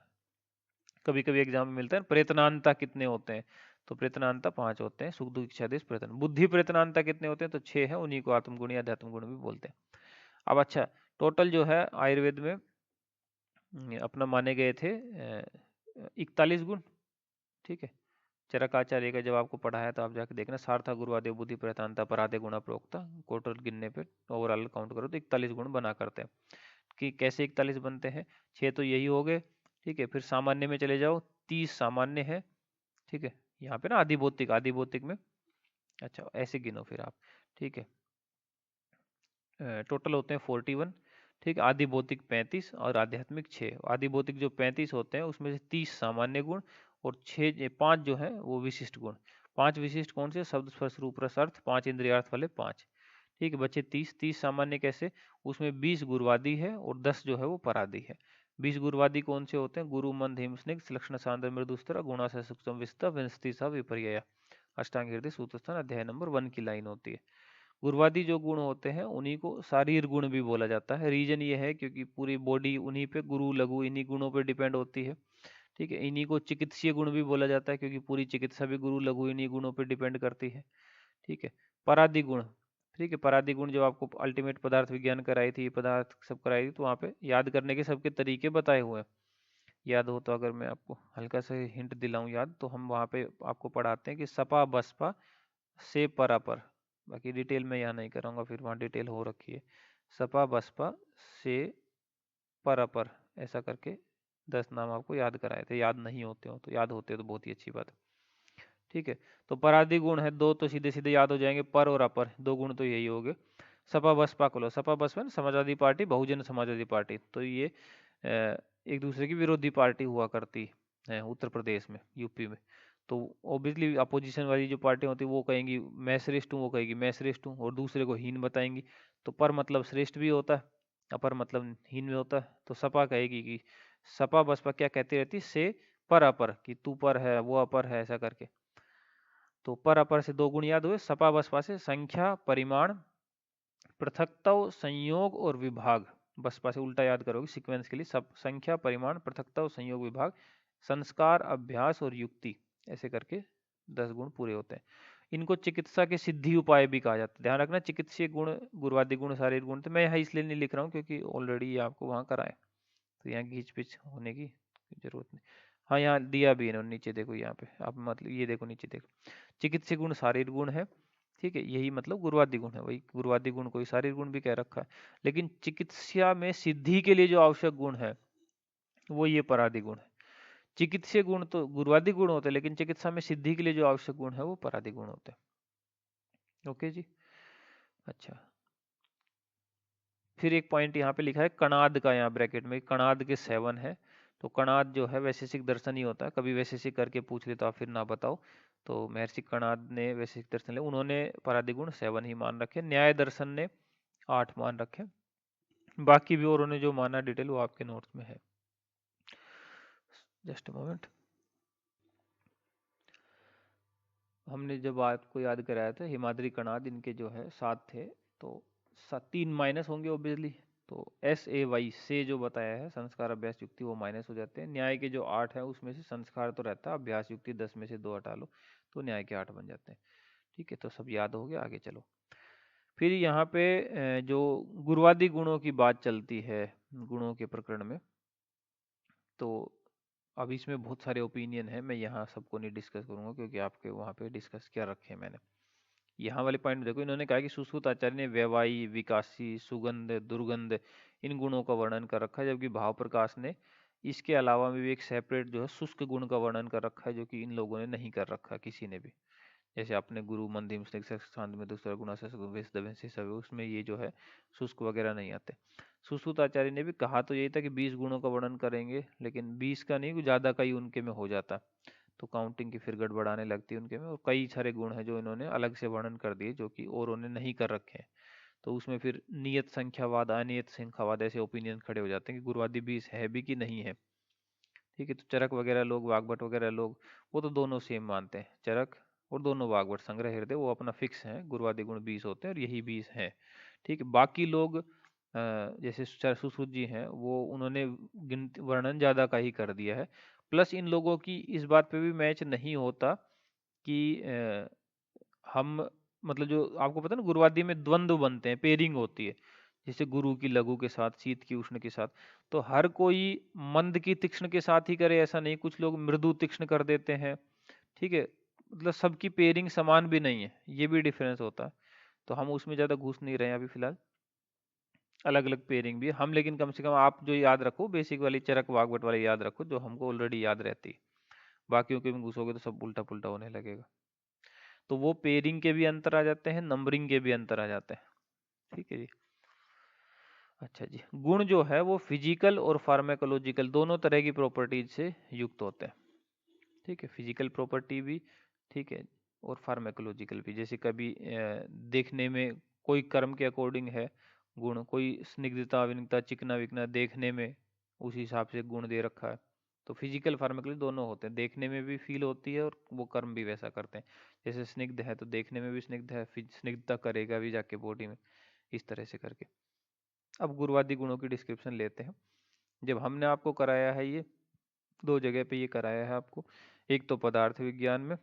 कभी कभी एग्जाम में मिलता है प्रयत्नांता कितने होते हैं, तो प्रयत्नांता 5 होते हैं, सुख, दुख, इच्छा, द्वेष, प्रयत्न। बुद्धि प्रयत्नांता कितने होते हैं, तो 6 है, उन्हीं को आत्म गुण या अध्यात्म गुण भी बोलते हैं। अब अच्छा, टोटल जो है आयुर्वेद में अपना माने गए थे 41 गुण। ठीक है, चरक आचार्य का जब आपको पढ़ाया तो आप जाके देखना, सार्था गुरुवादेव बुद्धि प्रधानता पराधे गुणा प्रोक्ता, टोटल गिनने पे ओवरऑल काउंट करो तो 41 गुण बना करते हैं। कि कैसे 41 बनते हैं? 6 तो यही हो गए, ठीक है, फिर सामान्य में चले जाओ, 30 सामान्य है, ठीक है, यहाँ पे ना आदि भौतिक, आदि भौतिक में, अच्छा ऐसे गिनो फिर आप, ठीक है, टोटल होते हैं 41, ठीक है, आदि भौतिक 35 और आध्यात्मिक 6। आदि भौतिक जो 35 होते हैं उसमें से 30 सामान्य गुण और 5 जो है वो विशिष्ट गुण। 5 विशिष्ट कौन से? शब्द, स्पर्श, रूप, रस, अर्थ, 5 इंद्रियार्थ वाले 5। ठीक है, बच्चे 30 सामान्य कैसे? उसमें 20 गुरुवादी है और 10 जो है वो परादी है। 20 गुरुवादी कौन से होते हैं? गुरु, मंद, हिम, स्निग्ध, लक्षण, सांद्र, मृदुस्तर, गुणा से सूक्ष्म, विस्ता, विंशति सा विपर्यय, अष्टांग, हृदय, सूत्रस्थान, अध्याय नंबर 1 की लाइन होती है। गुरुवादी जो गुण होते हैं उन्हीं को शारीर गुण भी बोला जाता है। रीजन ये है क्योंकि पूरी बॉडी उन्हीं पे, गुरु लघु इन्हीं गुणों पे डिपेंड होती है। ठीक है, इन्हीं को चिकित्सीय गुण भी बोला जाता है क्योंकि पूरी चिकित्सा भी गुरु लघु इन्हीं गुणों पे डिपेंड करती है। ठीक है, परादि गुण, ठीक है, परादि गुण जब आपको अल्टीमेट पदार्थ विज्ञान कराई थी, पदार्थ सब कराई थी, तो वहाँ पे याद करने के सबके तरीके बताए हुए हैं। याद हो तो अगर मैं आपको हल्का सा हिंट दिलाऊं याद, तो हम वहाँ पे आपको पढ़ाते हैं कि सपा बसपा से परापर, बाकी डिटेल में यहाँ नहीं कराऊंगा, फिर वहाँ डिटेल हो रखी है। सपा बसपा से परापर, ऐसा करके 10 नाम आपको याद कराए थे। याद नहीं होते हो तो, याद होते तो बहुत ही अच्छी बात है। ठीक है, तो परादि गुण है 2, तो सीधे सीधे याद हो जाएंगे, पर और अपर, 2 गुण तो यही हो गए। सपा बसपा को लो, सपा बसपा ना समाजवादी पार्टी, बहुजन समाजवादी पार्टी, तो ये एक दूसरे की विरोधी पार्टी हुआ करती है उत्तर प्रदेश में, यूपी में। तो ऑब्वियसली अपोजिशन वाली जो पार्टी होती है वो कहेंगी मैं श्रेष्ठ हूँ, वो कहेगी मैं श्रेष्ठ हूँ, और दूसरे को हीन बताएंगी। तो पर मतलब श्रेष्ठ भी होता है, अपर मतलब हीन में होता है। तो सपा कहेगी कि, सपा बसपा क्या कहती रहती, से पर अपर, कि तू पर है वो अपर है, ऐसा करके। तो पर अपर से 2 गुण याद हुए, सपा बसपा से संख्या, परिमाण, पृथकता, संयोग और विभाग। बसपा से उल्टा याद करोगे सीक्वेंस के लिए, सब संख्या, परिमाण, पृथकता, संयोग, विभाग, संस्कार, अभ्यास और युक्ति, ऐसे करके 10 गुण पूरे होते हैं। इनको चिकित्सा के सिद्धि उपाय भी कहा जाता है। ध्यान रखना, चिकित्सीय गुण, गुरुवादी गुण, शारीरिक गुण, तो मैं यहाँ इसलिए नहीं लिख रहा हूँ क्योंकि ऑलरेडी आपको वहाँ कराए, तो यहाँ घींच पिच होने की जरूरत नहीं। हाँ, यहाँ दिया भी इन्होंने, नीचे देखो, यहाँ पे आप मतलब ये देखो, नीचे देखो, चिकित्सीय गुण शारीरिक गुण है। ठीक है, यही मतलब गुरुवादी गुण है, वही गुरुवादी गुण को शारीरिक गुण भी कह रखा है। लेकिन चिकित्सा में सिद्धि के लिए जो आवश्यक गुण है वो ये परादि गुण है। चिकित्सीय गुण तो गुरुवादी गुण होते हैं, लेकिन चिकित्सा में सिद्धि के लिए जो आवश्यक गुण है वो परादि गुण होते हैं। ओके जी, अच्छा, फिर एक पॉइंट यहाँ पे लिखा है कणाद का, यहाँ ब्रैकेट में, कणाद के 7 है। तो कणाद जो है वैशेषिक दर्शन ही होता है, कभी वैशेषिक करके पूछ ले तो आप फिर ना बताओ। तो महर्षि कणाद ने वैशेषिक दर्शन ले, उन्होंने परादिगुण 7 ही मान रखे। न्याय दर्शन ने 8 मान रखे। बाकी भी औरों ने जो माना डिटेल वो आपके नोट्स में है। Just moment. हमने जब आपको याद कराया था हिमाद्री कणाद इनके जो है 7 थे, तो 3 माइनस होंगे ऑब्वियसली। तो SAY से जो बताया है संस्कार अभ्यास युक्ति वो माइनस हो जाते हैं। न्याय के जो 8 है उसमें से संस्कार तो रहता है, अभ्यास युक्ति 10 में से 2 हटा लो तो न्याय के 8 बन जाते हैं। ठीक है, तो सब याद हो गया, आगे चलो। फिर यहाँ पे जो गुरुवादी गुणों की बात चलती है गुणों के प्रकरण में, तो अब इसमें बहुत सारे ओपिनियन है, मैं यहाँ सबको नहीं डिस्कस करूंगा क्योंकि आपके वहाँ पे डिस्कस क्या रखे हैं मैंने। यहाँ वाले पॉइंट देखो, इन्होंने कहा कि सुश्रुत आचार्य ने व्यवायी, विकासी, सुगंध, दुर्गंध इन गुणों का वर्णन कर रखा है, जबकि भाव प्रकाश ने इसके अलावा में भी एक सेपरेट जो है शुष्क गुण का वर्णन कर रखा है, जो कि इन लोगों ने नहीं कर रखा किसी ने भी। जैसे आपने गुरु मंदिम स्निग्ध शांत में दूसरा गुणा से सब, उसमें ये जो है शुष्क वगैरह नहीं आते। सुश्रुत आचार्य ने भी कहा तो यही था कि 20 गुणों का वर्णन करेंगे, लेकिन 20 का नहीं, ज्यादा का ही उनके में हो जाता, तो काउंटिंग की फिर गड़बड़ाने लगती है उनके में, और कई सारे गुण हैं जो इन्होंने अलग से वर्णन कर दिए जो कि और उन्होंने नहीं कर रखे हैं। तो उसमें फिर नियत संख्यावाद, अनियत संख्यावाद ऐसे ओपिनियन खड़े हो जाते हैं कि गुरुवादी 20 है भी कि नहीं है। ठीक है, तो चरक वगैरह लोग, वाग्भट वगैरह लोग, वो तो दोनों सेम मानते हैं, चरक और दोनों वाग्भट, संग्रह हृदय वो अपना फिक्स है, गुरुवादी गुण 20 होते हैं और यही 20 है। ठीक है, बाकी लोग जैसे सुश्रुत जी हैं वो उन्होंने गिनती वर्णन ज्यादा का ही कर दिया है। प्लस इन लोगों की इस बात पे भी मैच नहीं होता कि हम, मतलब जो आपको पता है ना गुरुवादी में द्वंद्व बनते हैं, पेयरिंग होती है, जैसे गुरु की लघु के साथ, शीत की उष्ण के साथ। तो हर कोई मंद की तीक्ष्ण के साथ ही करे ऐसा नहीं, कुछ लोग मृदु तीक्ष्ण कर देते हैं। ठीक है, मतलब सबकी पेयरिंग समान भी नहीं है, ये भी डिफरेंस होता है। तो हम उसमें ज्यादा घुस नहीं रहे हैं अभी फिलहाल, अलग अलग पेयरिंग भी है हम, लेकिन कम से कम आप जो याद रखो बेसिक वाली चरक वागवट वाली याद रखो जो हमको ऑलरेडी याद रहती है। बाकियों के में घुसोगे तो सब उल्टा पुल्टा होने लगेगा। तो वो पेयरिंग के भी अंतर आ जाते हैं, नंबरिंग के भी अंतर आ जाते हैं। ठीक है जी। अच्छा जी, गुण जो है वो फिजिकल और फार्मेकोलॉजिकल दोनों तरह की प्रॉपर्टीज से युक्त होते हैं। ठीक है, फिजिकल प्रॉपर्टी भी, ठीक है, और फार्मेकोलॉजिकल भी। जैसे कभी देखने में कोई कर्म के अकॉर्डिंग है गुण, कोई स्निग्धता, विनिग्धता, चिकना विकना देखने में उस हिसाब से गुण दे रखा है। तो फिजिकल फार्मेकोलॉजी दोनों होते हैं, देखने में भी फील होती है और वो कर्म भी वैसा करते हैं। जैसे स्निग्ध है तो देखने में भी स्निग्ध है, स्निग्धता करेगा भी जाके बॉडी में, इस तरह से करके। अब गुरुवादी गुणों की डिस्क्रिप्शन लेते हैं। जब हमने आपको कराया है ये 2 जगह पे ये कराया है आपको, एक तो पदार्थ विज्ञान में,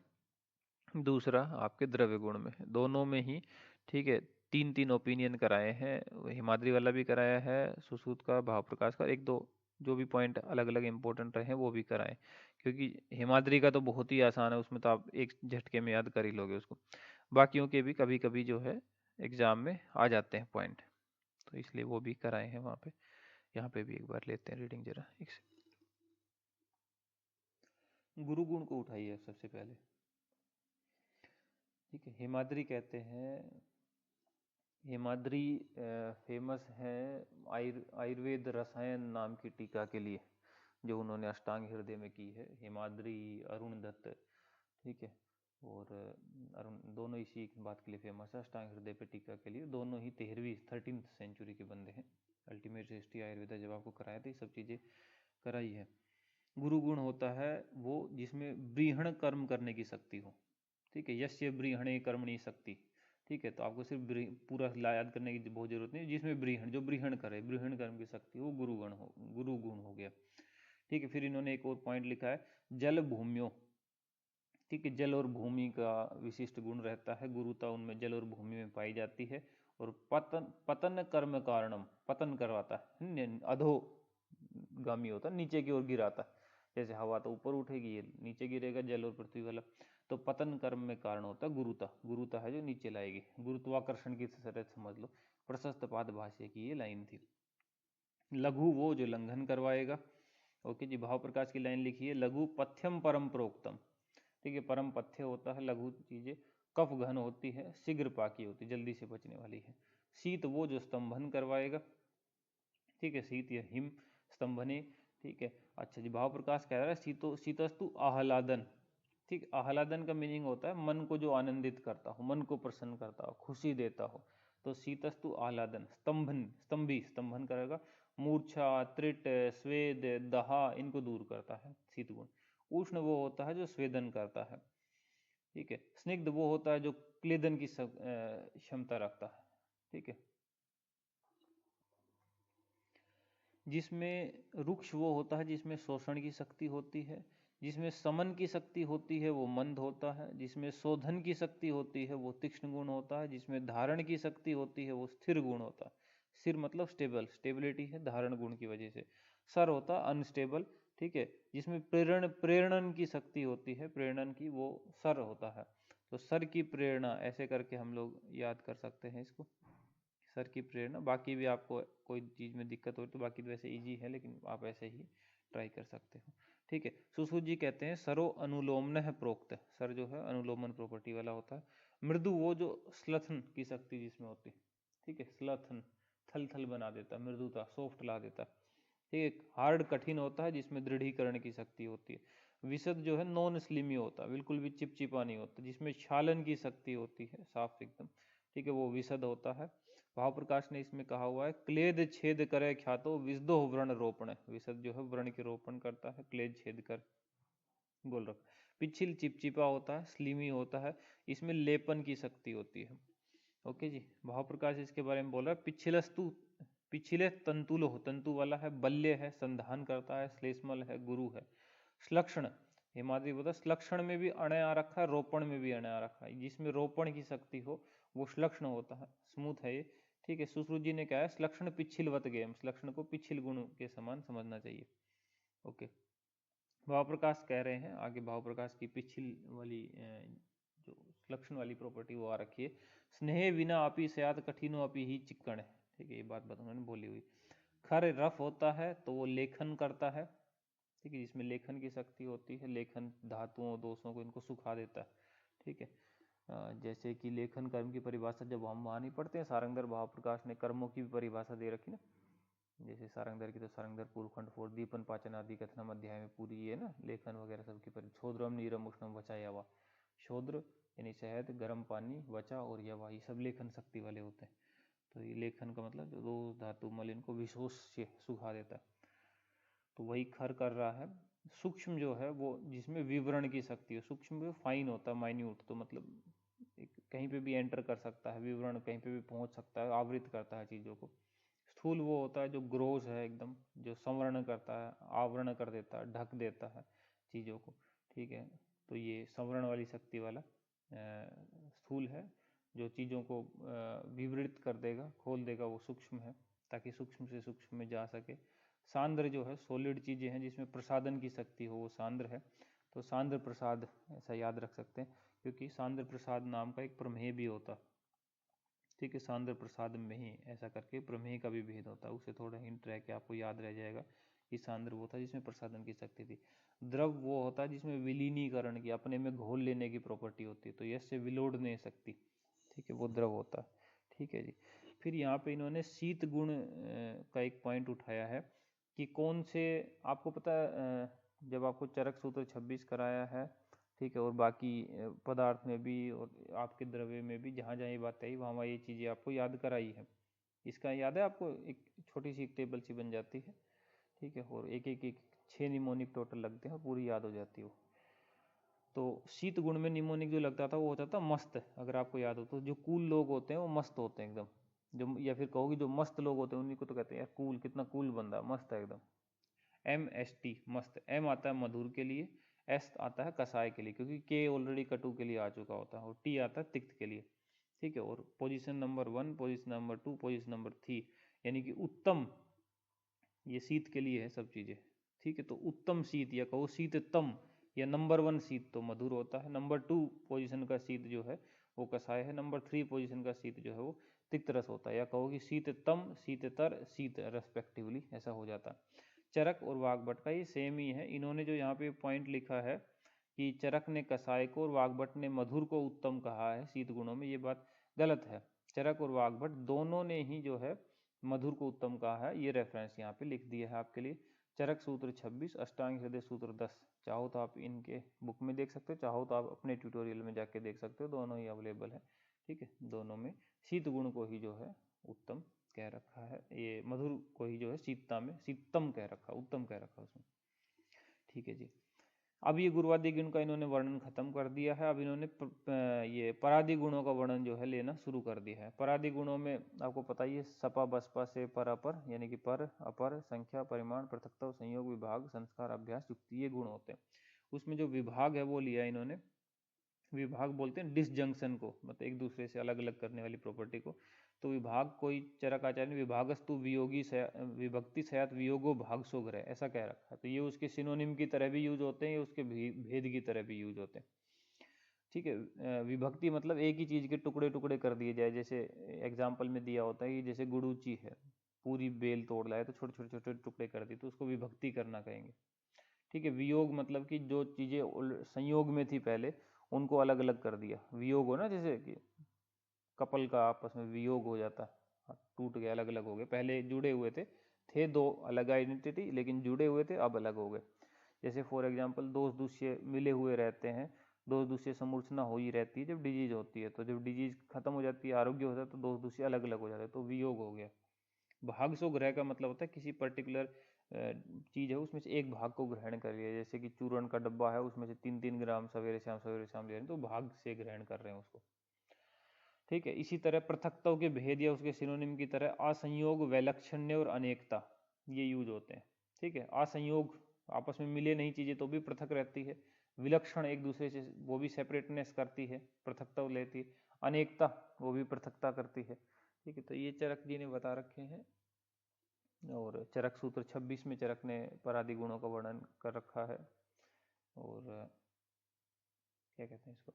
दूसरा आपके द्रव्य गुण में, दोनों में ही। ठीक है, 3 ओपिनियन कराए हैं, हिमाद्री वाला भी कराया है, सुश्रुत का, भाव प्रकाश का, एक दो जो भी पॉइंट अलग अलग इंपॉर्टेंट रहे वो भी कराए, क्योंकि हिमाद्री का तो बहुत ही आसान है, उसमें तो आप एक झटके में याद कर ही लोगे उसको। बाकियों के भी कभी कभी जो है एग्जाम में आ जाते हैं पॉइंट, तो इसलिए वो भी कराए हैं वहाँ पे। यहाँ पे भी एक बार लेते हैं रीडिंग जरा, एक से। गुरु गुण को उठाइए सबसे पहले। ठीक है, हिमाद्री कहते हैं, हिमाद्री फेमस है आयुर्वेद रसायन नाम की टीका के लिए, जो उन्होंने अष्टांग हृदय में की है, हिमाद्री, अरुण दत्त। ठीक है, और अरुण दोनों इसी बात के लिए फेमस है, अष्टांग हृदय पे टीका के लिए। दोनों ही 13वीं सेंचुरी के बंदे हैं। अल्टीमेट हिस्ट्री आयुर्वेदा जब आपको कराया था ये सब चीज़ें कराई है। गुरु गुण होता है वो जिसमें ब्रीहण कर्म करने की शक्ति हो। ठीक है, यस्य ब्रीहणे कर्मणि शक्ति। ठीक है, तो आपको सिर्फ पूरा याद करने की बहुत जरूरत नहीं, जिसमें ब्रीहण, जो ब्रीहण करे, ब्रीहण कर्म की शक्ति, वो गुरु गुण हो गया। ठीक है, फिर इन्होंने एक और पॉइंट लिखा है, जल भूमियों। ठीक है, जल और भूमि का विशिष्ट गुण रहता है, गुरुता उनमें जल और भूमि में पाई जाती है। और पतन पतन कर्म कारणम, पतन करवाता है, अधोगामी होता है, नीचे की ओर गिराता है। जैसे हवा तो ऊपर उठेगी, ये नीचे गिरेगा, जल और पृथ्वी वाला। तो पतन कर्म में कारण होता है गुरुता, गुरुता है जो नीचे लाएगी, गुरुत्वाकर्षण की तरह समझ लो। प्रशस्त पाद भाष्य की ये लाइन थी। लघु वो जो लंघन करवाएगा। ओके जी, भाव प्रकाश की लाइन लिखी है, लघु पथ्यम परम प्रोक्तम। ठीक है, परम पथ्य होता है लघु चीजें, कफ घन होती है, शीघ्र पाकी होती है, जल्दी से पचने वाली है। शीत वो जो स्तंभन करवाएगा। ठीक है, शीत या हिम स्तंभने। ठीक है, अच्छा जी, भाव प्रकाश कह रहा है शीतो शीतस्तु आह्लादन। ठीक, आह्लादन का मीनिंग होता है मन को जो आनंदित करता हो, मन को प्रसन्न करता हो, खुशी देता हो। तो शीतस्तु आह्लादन, स्तंभन करेगा, मूर्छा, त्रिट, स्वेद, दहा, इनको दूर करता है शीत गुण। उष्ण वो होता है जो स्वेदन करता है। ठीक है, स्निग्ध वो होता है जो क्लेदन की क्षमता रखता है। ठीक है, जिसमें रुक्ष वो होता है जिसमें शोषण की शक्ति होती है, जिसमें समन की शक्ति होती है वो मंद होता है, जिसमें शोधन की शक्ति होती है वो तीक्ष्ण गुण होता है, जिसमें धारण की शक्ति होती है वो स्थिर गुण होता है। स्थिर मतलब स्टेबल, स्टेबिलिटी है धारण गुण की वजह से। सर होता है अनस्टेबल। ठीक है, जिसमें प्रेरणन की शक्ति होती है, प्रेरणन की, वो सर होता है। तो सर की प्रेरणा, ऐसे करके हम लोग याद कर सकते हैं इसको, सर की प्रेरणा। बाकी भी आपको कोई चीज़ में दिक्कत हो तो बाकी तो वैसे इजी है, लेकिन आप ऐसे ही ट्राई कर सकते हो। ठीक है, सुश्रुत जी कहते हैं सरो अनुलोमन है प्रोक्त। सर जो है अनुलोमन प्रॉपर्टी वाला होता है। मृदु वो जो स्लथन की शक्ति जिसमें होती है। ठीक है, स्लथन थल थल बना देता है, मृदुता, सॉफ्ट ला देता है। ठीक है, हार्ड कठिन होता है जिसमें दृढ़ीकरण की शक्ति होती है। विशद जो है नॉन स्लिमी होता है, बिल्कुल भी चिपचिपा नहीं होता, जिसमें क्षालन की शक्ति होती है, साफ एकदम। ठीक है, वो विशद होता है। भाव प्रकाश ने इसमें कहा हुआ है क्लेद छेद करे ख्यातो विषदो व्रण रोपण। विशद जो है व्रण के रोपण करता है, क्लेद छेद कर गोल रख। पिछिल चिपचिपा होता है, स्लिमी होता है, इसमें लेपन की शक्ति होती है। ओके जी, भाव प्रकाश इसके बारे में बोल रहा है पिछिलस्तु, पिछिले तंतुलो, तंतु वाला है, बल्य है, संधान करता है, श्लेष्मल है, गुरु है। श्लक्षण, हिमाद्री बोलता है श्लक्षण में भी अणय आ रखा है, रोपण में भी अणय आ रखा है, जिसमें रोपण की शक्ति हो वो श्लक्षण होता है, स्मूथ है ये। ठीक है, सुश्रुत जी ने कहा है श्लक्षण पिछिलवत गेम, श्लक्षण को पिछिल गुण के समान समझना चाहिए। ओके, भाव प्रकाश कह रहे हैं आगे, भाव प्रकाश की पिछिल वाली जो लक्षण वाली प्रॉपर्टी वो आ रखी है। स्नेह विना अपि स्यात् कठिनो अपि ही चिक्कण है। ठीक है, ये बात उन्होंने बोली हुई। खर रफ होता है तो वो लेखन करता है। ठीक है, जिसमें लेखन की शक्ति होती है, लेखन धातुओं दोषों को इनको सुखा देता है। ठीक है, जैसे कि लेखन कर्म की परिभाषा जब हम वहाँ नहीं पढ़ते हैं, सारंगधर भाव प्रकाश ने कर्मों की भी परिभाषा दे रखी ना, जैसे सारंगधर की तो सारंगधर पूर्वखंड 4 दीपन पाचन आदि कथनम अध्याय में पूरी ये ना लेखन वगैरह सबकी पर। शोद्रम नीरम उष्णम वचा यवा, शोद्र यानी शहद, गर्म पानी, वचा और यवा, ये सब लेखन शक्ति वाले होते हैं। तो ये लेखन का मतलब जो दो धातु मल इनको विशोष से सुखा देता है, तो वही खर कर रहा है। सूक्ष्म जो है वो जिसमें विवरण की शक्ति है, सूक्ष्म भी फाइन होता है, माइन्यूट, तो मतलब कहीं पे भी एंटर कर सकता है, विवरण कहीं पे भी पहुंच सकता है, आवृत करता है चीज़ों को। स्थूल वो होता है जो ग्रोस है एकदम, जो संवरण करता है, आवरण कर देता है, ढक देता है चीज़ों को। ठीक है, तो ये संवरण वाली शक्ति वाला स्थूल है, जो चीज़ों को विवृत कर देगा, खोल देगा, वो सूक्ष्म है, ताकि सूक्ष्म से सूक्ष्म में जा सके। सांद्र जो है सॉलिड चीज़ें हैं जिसमें प्रसादन की शक्ति हो, वो सांद्र है। तो सांद्र प्रसाद ऐसा याद रख सकते हैं, क्योंकि सांद्र प्रसाद नाम का एक प्रमेय भी होता है। ठीक है, सांद्र प्रसाद में ही ऐसा करके प्रमेय का भी भेद होता है, उसे थोड़ा हिंट रह के आपको याद रह जाएगा कि सांद्र वो था जिसमें प्रसादन की शक्ति थी। द्रव वो होता है जिसमें विलीनीकरण की, अपने में घोल लेने की प्रॉपर्टी होती है, तो यश से विलोड़ नहीं सकती। ठीक है, वो द्रव होता है। ठीक है जी, फिर यहाँ पे इन्होंने शीत गुण का एक पॉइंट उठाया है कि कौन से, आपको पता है जब आपको चरक सूत्र 26 कराया है, ठीक है, और बाकी पदार्थ में भी और आपके द्रव्य में भी जहाँ जहाँ ये बात आई वहाँ वहाँ ये चीज़ें आपको याद कराई है। इसका याद है आपको, एक छोटी सी एक टेबल सी बन जाती है। ठीक है, और एक एक एक 6 निमोनिक टोटल लगते हैं, पूरी याद हो जाती है वो। तो शीत गुण में निमोनिक जो लगता था वो होता था मस्त, अगर आपको याद हो तो। जो कूल लोग होते हैं वो मस्त होते हैं एकदम, जो या फिर कहोगे जो मस्त लोग होते हैं उन्हीं को तो कहते हैं यार कूल, कितना कूल बंदा, मस्त है एकदम। MST मस्त, M आता है मधुर के लिए, S आता है कसाय के लिए, क्योंकि K ऑलरेडी कटु के लिए आ चुका होता है, और T आता है तिक्त के लिए। ठीक है, और position number 1, position number 2, position number 3, यानी कि उत्तम, ये शीत के लिए है सब चीज़ें। ठीक है, तो उत्तम शीत या कहो शीततम या नंबर 1 शीत तो मधुर होता है, नंबर 2 पोजीशन का शीत जो है वो कसाय है, नंबर 3 पोजीशन का शीत जो है वो तिक्त रस होता है, या कहो कि शीततम, शीततर, शीत रेस्पेक्टिवली, ऐसा हो जाता है। चरक और वाग्भट का ये सेम ही है। इन्होंने जो यहाँ पे पॉइंट लिखा है कि चरक ने कसाय को और वाग्भट ने मधुर को उत्तम कहा है शीत गुणों में, ये बात गलत है। चरक और वाग्भट दोनों ने ही जो है मधुर को उत्तम कहा है, ये रेफरेंस यहाँ पे लिख दिया है आपके लिए। चरक सूत्र 26, अष्टांग हृदय सूत्र 10। चाहो तो आप इनके बुक में देख सकते हो, चाहो तो आप अपने ट्यूटोरियल में जाके देख सकते हो, दोनों ही अवेलेबल है। ठीक है, दोनों में शीत गुण को ही जो है उत्तम कह रखा है, ये मधुर को ही जो है शीतता में शीतम कह रखा, उत्तम कह रखा उसमें। ठीक है जी। अब ये गुरुवादी गुण का इन्होंने वर्णन खत्म कर दिया है। अब इन्होंने ये परादि गुणों का वर्णन जो है लेना शुरू कर दिया है। परादि गुणों में आपको पता ही है, सपा बसपा से पर अपर, यानी कि पर अपर, संख्या, परिमाण, पृथकता, संयोग, विभाग, संस्कार, अभ्यास, युक्ति, ये गुण होते हैं। उसमें जो विभाग है वो लिया इन्होंने। विभाग बोलते हैं डिसजंक्शन को, मतलब एक दूसरे से अलग अलग करने वाली प्रॉपर्टी को। तो विभाग कोई चरक आचार्य ने विभागस्तु वियोगी विभक्ति सयात वियोगो भाग सो ग्रह ऐसा कह रखा है। तो ये उसके सिनोनिम की तरह भी यूज होते हैं, ये उसके भेद की तरह भी यूज होते हैं। ठीक है, विभक्ति मतलब एक ही चीज के टुकड़े टुकड़े कर दिए जाए। जैसे एग्जाम्पल में दिया होता है कि जैसे गुड़ूची है, पूरी बेल तोड़ लाए तो छोटे छोटे छोटे टुकड़े कर दिए, तो उसको विभक्ति करना कहेंगे। ठीक है, वियोग मतलब कि जो चीजें संयोग में थी पहले उनको अलग अलग कर दिया। वियोग हो ना, जैसे कि कपल का आपस में वियोग हो जाता, टूट गए, अलग अलग हो गए। पहले जुड़े हुए थे दो अलग आइडेंटिटी, लेकिन जुड़े हुए थे, अब अलग हो गए। जैसे फॉर एग्जांपल दोष दूसरे मिले हुए रहते हैं, दोष दूसरे समूर्छना हो ही रहती है जब डिजीज होती है। तो जब डिजीज खत्म हो जाती है, आरोग्य होता है, तो दोष दूसरे अलग अलग हो जाते हैं, तो वियोग हो गया। भाग सो ग्रह का मतलब होता है किसी पर्टिकुलर चीज है उसमें से एक भाग को ग्रहण कर लिया। जैसे कि चूर्ण का डब्बा है, उसमें से 3-3 ग्राम सवेरे शाम ले रहे हैं, तो भाग से ग्रहण कर रहे हैं उसको। ठीक है, इसी तरह पृथकताओं के भेद या उसके सिनोनिम की तरह असंयोग, वैलक्षण्य और अनेकता ये यूज होते हैं। ठीक है, असंयोग आपस में मिले नहीं चीजें तो भी पृथक रहती है, विलक्षण एक दूसरे से वो भी सेपरेटनेस करती है, पृथकता लेती है, अनेकता वो भी पृथकता करती है। ठीक है, तो ये चरक जी ने बता रखे हैं। और चरक सूत्र 26 में चरक ने परादि गुणों का वर्णन कर रखा है। और क्या कहते हैं इसको,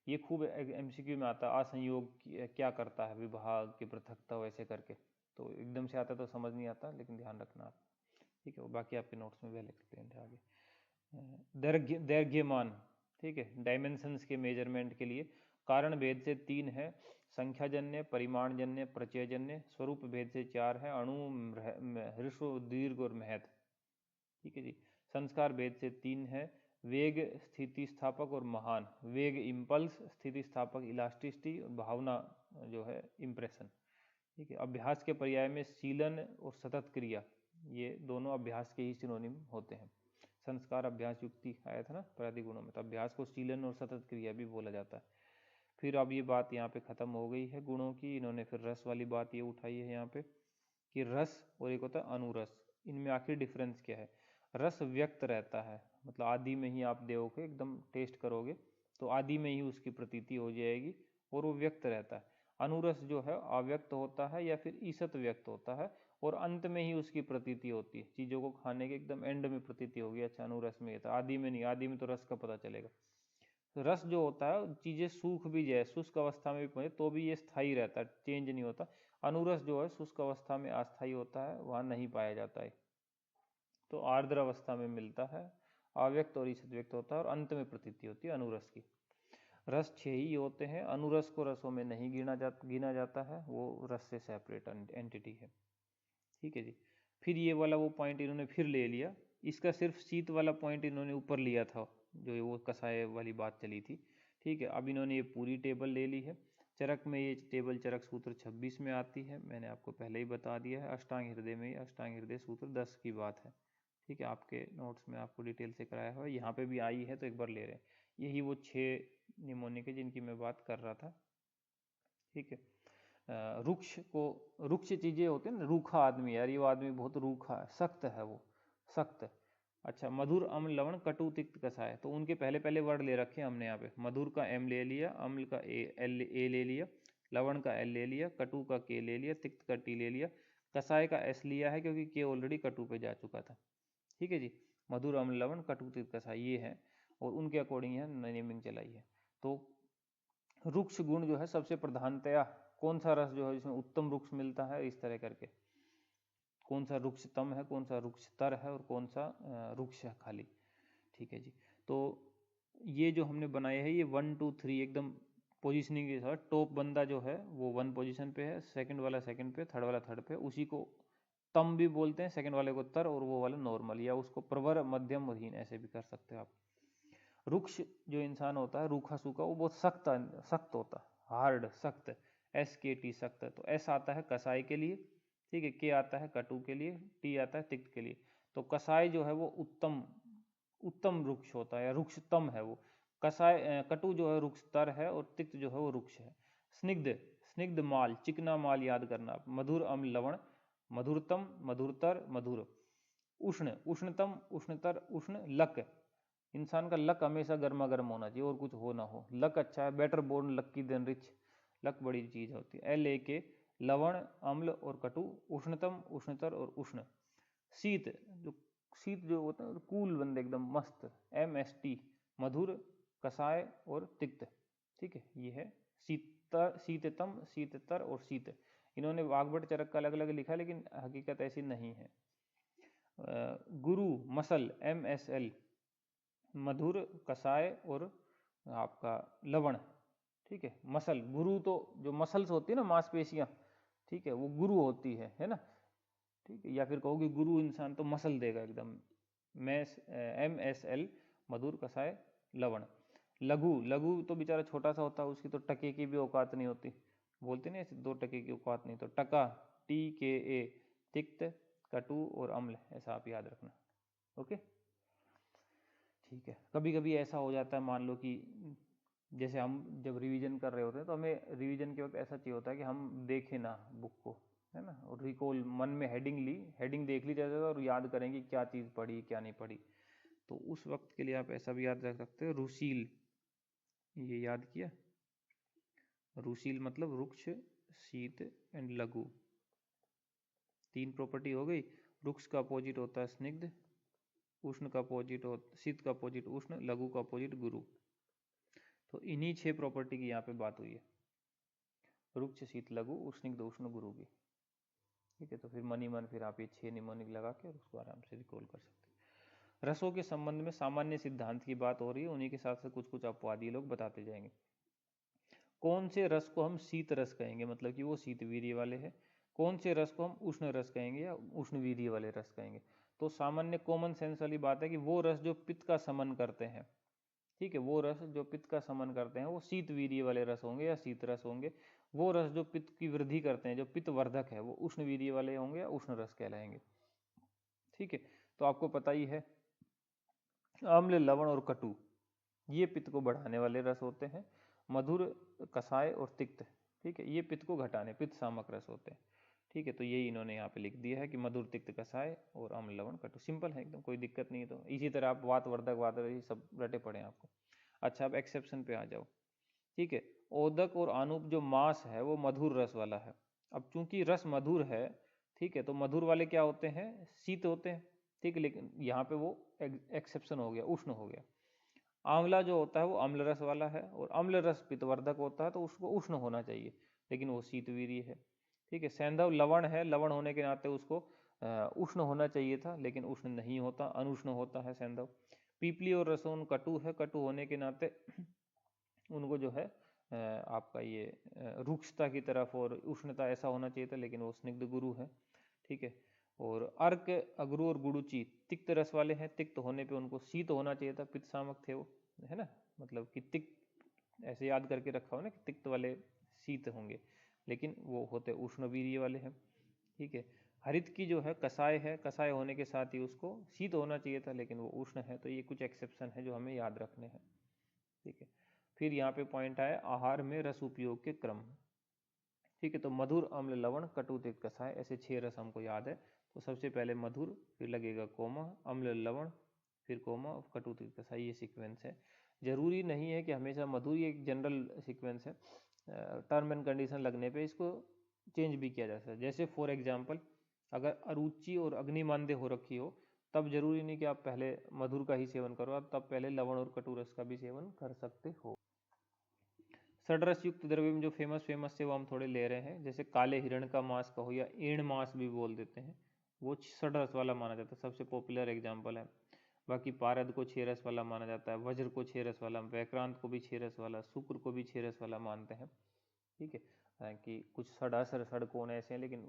ये खूब एमसीक्यू में आता है, असंयोग क्या करता है, विभाग की पृथकता वैसे करके। तो एकदम से आता तो समझ नहीं आता, लेकिन ध्यान रखना आप। ठीक है, वो बाकी आपके नोट्स में पहले एक्सप्लेन है आगे। दैर्घ्यमान, ठीक है, डायमेंशंस के मेजरमेंट के लिए कारण भेद से 3 है, संख्याजन्य, परिमाणजन्य, प्रचयजन्य। स्वरूप भेद से 4 है, अणु, ह्रस्व, दीर्घ और महत। ठीक है जी। संस्कार भेद से 3 है, वेग, स्थिति स्थापक और महान। वेग इम्पल्स, स्थिति स्थापक इलास्टिसिटी और भावना जो है इम्प्रेशन। ठीक है, अभ्यास के पर्याय में शीलन और सतत क्रिया, ये दोनों अभ्यास के ही सिनोनिम होते हैं। संस्कार, अभ्यास, युक्ति आया था ना परादि गुणों में, तो अभ्यास को शीलन और सतत क्रिया भी बोला जाता है। फिर अब ये बात यहाँ पे खत्म हो गई है गुणों की। इन्होंने फिर रस वाली बात ये उठाई है यहाँ पे कि रस और एक होता है अनुरस, इनमें आखिर डिफरेंस क्या है। रस व्यक्त रहता है, मतलब आदि में ही आप देखोगे एकदम टेस्ट करोगे तो आदि में ही उसकी प्रतीति हो जाएगी और वो व्यक्त रहता है। अनुरस जो है अव्यक्त होता है या फिर ईसत व्यक्त होता है और अंत में ही उसकी प्रतीति होती है, चीजों को खाने के एकदम एंड में प्रतीति होगी। अच्छा, अनुरस में ये था, आदि में नहीं, आदि में तो रस का पता चलेगा। तो रस जो होता है चीजें सूख भी जाए, शुष्क अवस्था में भी पहुंचे तो भी ये स्थायी रहता है, चेंज नहीं होता। अनुरस जो है शुष्क अवस्था में अस्थायी होता है, वहां नहीं पाया जाता है, तो आर्द्र अवस्था में मिलता है, अव्यक्त और ईसत व्यक्त होता है और अंत में प्रतीति होती है अनुरस की। रस 6 ही होते हैं, अनुरस को रसों में नहीं गिना जाता है, वो रस से सेपरेट एंटिटी है। ठीक है जी। फिर ये वाला वो पॉइंट इन्होंने फिर ले लिया, इसका सिर्फ शीत वाला पॉइंट इन्होंने ऊपर लिया था, जो वो कसाय वाली बात चली थी। ठीक है, अब इन्होंने ये पूरी टेबल ले ली है। चरक में ये टेबल चरक सूत्र 26 में आती है, मैंने आपको पहले ही बता दिया है। अष्टांग हृदय में अष्टांग हृदय सूत्र 10 की बात है। ठीक है, आपके नोट्स में आपको डिटेल से कराया हुआ है, यहाँ पे भी आई है तो एक बार ले रहे हैं। यही वो 6 निमोनिक है जिनकी मैं बात कर रहा था। ठीक है, रुक्ष को, रुक्ष चीजें होते हैं ना, रूखा आदमी, यार ये वो आदमी बहुत रूखा है, सख्त है वो, सख्त है। अच्छा, मधुर, अम्ल, लवण, कटु, तिक्त, कसाय, तो उनके पहले पहले वर्ड ले रखे हैं हमने यहाँ पे। मधुर का एम ले लिया, अम्ल का ए ले लिया, लवण का एल ले लिया, कटु का के ले लिया, तिक्त का टी ले लिया, कसाय का एस लिया है क्योंकि के ऑलरेडी कटु पे जा चुका था। ठीक है जी, मधुर, अम्ल, लवण, कटु, तिक्त, कसाय ये है, और उनके अकॉर्डिंग है नेमिंग चलाई है। तो रुक्ष गुण जो है सबसे प्रधानतया कौन सा रस जो है जिसमें उत्तम रुक्ष मिलता है, इस तरह करके कौन सा रुक्षतम है, कौन सा रुक्षतर है और कौन सा रुक्ष है खाली। ठीक है जी। तो ये जो हमने बनाए हैं ये 1 2 3 एकदम पोजिशनिंग के साथ, टॉप बंदा जो है वो 1 पोजीशन पे है, सेकंड वाला सेकंड पे, थर्ड वाला थर्ड पे, उसी को तम भी बोलते हैं सेकंड वाले को तर, और वो वाला नॉर्मल, या उसको प्रवर, मध्यम और हीन ऐसे भी कर सकते हो आप। रुक्ष जो इंसान होता है, रूखा सूखा, वो बहुत सख्त सख्त होता है, हार्ड, सख्त, SKT सख्त। तो S आता है कसाई के लिए, ठीक है, K आता है कटु के लिए, T आता है तिक्त के लिए। तो कसाई जो है वो उत्तम उत्तम वृक्ष होता है, या रुक्षतम है वो। कसाय कटु जो है रुक्षतर है, और तिक्त जो है वो रुक्ष है। स्निग्ध, स्निग्ध माल, चिकना माल याद करना। मधुर अम्ल लवण, मधुरतम, मधुरतर, मधुर। उष्ण, उष्णतम, उष्णतर, उष्ण। लक, इंसान का लक हमेशा गर्मा गर्म होना चाहिए, और कुछ हो ना हो। लक अच्छा है, बेटर बोर्न लक्की देन रिच, लक बड़ी चीज होती है। LAK, लवण, अम्ल और कटु, उष्णतम, उष्णतर और उष्ण। शीत, जो शीत जो होता है कूल बंदे एकदम मस्त, MST, मधुर, कसाय और तिक्त, ठीक है, ये है शीतर, शीततम, शीततर और शीत। इन्होंने वाग्भट चरक का अलग अलग लिखा, लेकिन हकीकत ऐसी नहीं है। गुरु, मसल, MSL, मधुर, कसाय और आपका लवण, ठीक है। मसल, गुरु तो जो मसल्स होती है ना, मांसपेशियां, ठीक है, वो गुरु होती है ना, ठीक है। या फिर कहोगे गुरु इंसान तो मसल देगा एकदम। MSL, मधुर, कसाय, लवण। लघु, लघु तो बेचारा छोटा सा होता है, उसकी तो टके की भी औकात नहीं होती, बोलते नहीं ऐसे, 2 टके की औकात नहीं। तो टका, TKA, तिक्त, कटु और अम्ल, ऐसा आप याद रखना। ओके, ठीक है। कभी कभी ऐसा हो जाता है, मान लो कि जैसे हम जब रिवीजन कर रहे होते हैं, तो हमें रिवीजन के वक्त ऐसा चाहिए होता है कि हम देखें ना बुक को, है ना, और रिकॉल मन में हेडिंग ली, हेडिंग देख ली जाता है, और याद करेंगे क्या चीज़ पढ़ी क्या नहीं पढ़ी। तो उस वक्त के लिए आप ऐसा भी याद रख सकते हो, रुशील, ये याद किया। रुशील मतलब रुक्ष, शीत एंड लघु, 3 प्रॉपर्टी हो गई। रुक्ष का अपोजिट होता है स्निग्ध, उष्ण का अपोजिट हो, शीत का अपोजिट उष्ण, लघु का अपोजिट गुरु। तो इन्हीं 6 प्रॉपर्टी की यहाँ पे बात हुई है, रुक्ष, शीत, लघु, उष्णिग्ध, उष्ण, गुरु की, ठीक है। तो फिर मनी मन फिर आप ये 6 निमोनिक लगा के और उसको आराम से रिकॉल कर सकते हैं। रसों के संबंध में सामान्य सिद्धांत की बात हो रही है, उन्हीं के साथ साथ कुछ कुछ अपवादी लोग बताते जाएंगे। कौन से रस को हम शीत रस कहेंगे, मतलब कि वो शीत वीर्य वाले हैं। कौन से रस को हम उष्ण रस कहेंगे या उष्ण वीर्य वाले रस कहेंगे। तो सामान्य कॉमन सेंस वाली बात है कि वो रस जो पित्त का समन करते हैं, ठीक है, वो रस जो पित्त का समन करते हैं वो शीत वीर्य वाले रस होंगे या शीत रस होंगे। वो रस जो पित्त की वृद्धि करते हैं, जो पित्त वर्धक है, वो उष्ण वीर्य वाले होंगे या उष्ण रस कहलाएंगे, ठीक है। तो आपको पता ही है, अम्ल, लवण और कटु ये पित्त को बढ़ाने वाले रस होते हैं। मधुर, कसाय और तिक्त, ठीक है, ये पित्त को घटाने, पित्त सामक रस होते हैं, ठीक है। तो यही इन्होंने यहाँ पे लिख दिया है कि मधुर, तिक्त, कसाय और अम्ल, लवण, कटु। सिंपल है एकदम, कोई दिक्कत नहीं है। तो इसी तरह आप वात, वर्धक, वात ये सब रटे पड़े हैं आपको। अच्छा, अब एक्सेप्शन पे आ जाओ, ठीक है। ओदक और आनुप जो मांस है वो मधुर रस वाला है। अब चूंकि रस मधुर है, ठीक है, तो मधुर वाले क्या होते हैं, शीत होते हैं, ठीक है। लेकिन यहाँ पे वो एक्सेप्शन हो गया, उष्ण हो गया। आंवला जो होता है वो अम्ल रस वाला है, और अम्ल रस पित्तवर्धक होता है, तो उसको उष्ण होना चाहिए, लेकिन वो शीतवीर्य है, ठीक है। सैंधव लवण है, लवण होने के नाते उसको उष्ण होना चाहिए था, लेकिन उष्ण नहीं होता, अनुष्ण होता है सैंधव। पीपली और रसोन कटु है, कटु होने के नाते उनको जो है आपका ये रुक्षता की तरफ और उष्णता ऐसा होना चाहिए था, लेकिन वो स्निग्ध गुरु है, ठीक है। और अर्क, अगरू और गुड़ुची तिक्त रस वाले हैं, तिक्त होने पे उनको शीत होना चाहिए था, पित्त सामक थे वो, है ना, मतलब कि तिक्त ऐसे याद करके रखा हो ना कि तिक्त वाले शीत होंगे, लेकिन वो होते उष्ण वीर्य वाले हैं, ठीक है। हरित की जो है कसाय है, कसाय होने के साथ ही उसको शीत होना चाहिए था, लेकिन वो उष्ण है। तो ये कुछ एक्सेप्शन है जो हमें याद रखने हैं, ठीक है। फिर यहाँ पे पॉइंट आया आहार में रस उपयोग के क्रम, ठीक है। तो मधुर, अम्ल, लवण, कटु, तिक्त, कसाय, ऐसे 6 रस हमको याद है। तो सबसे पहले मधुर, फिर लगेगा कोमा, अम्ल, लवण, फिर कोमा, कटु, तिक्त, कसाय, ये सीक्वेंस है। जरूरी नहीं है कि हमेशा मधुर, ये एक जनरल सीक्वेंस है, टर्म एंड कंडीशन लगने पे इसको चेंज भी किया जा सकता है। जैसे फॉर एग्जाम्पल, अगर अरुचि और अग्निमांद्य हो रखी हो, तब जरूरी नहीं कि आप पहले मधुर का ही सेवन करो, आप तब पहले लवण और कटु रस का भी सेवन कर सकते हो। षड्रस युक्त द्रव्य में जो फेमस से वो हम थोड़े ले रहे हैं, जैसे काले हिरण का मांस कहो या ईण मांस भी बोल देते हैं, वो षड्रस वाला माना जाता है, सबसे पॉपुलर एग्जाम्पल है। बाकी पारद को 6 रस वाला माना जाता है, वज्र को 6 रस वाला, वैक्रांत को भी 6 रस वाला, शुक्र को भी 6 रस वाला मानते हैं, ठीक है। कि कुछ षडासर षडकोण ऐसे हैं, लेकिन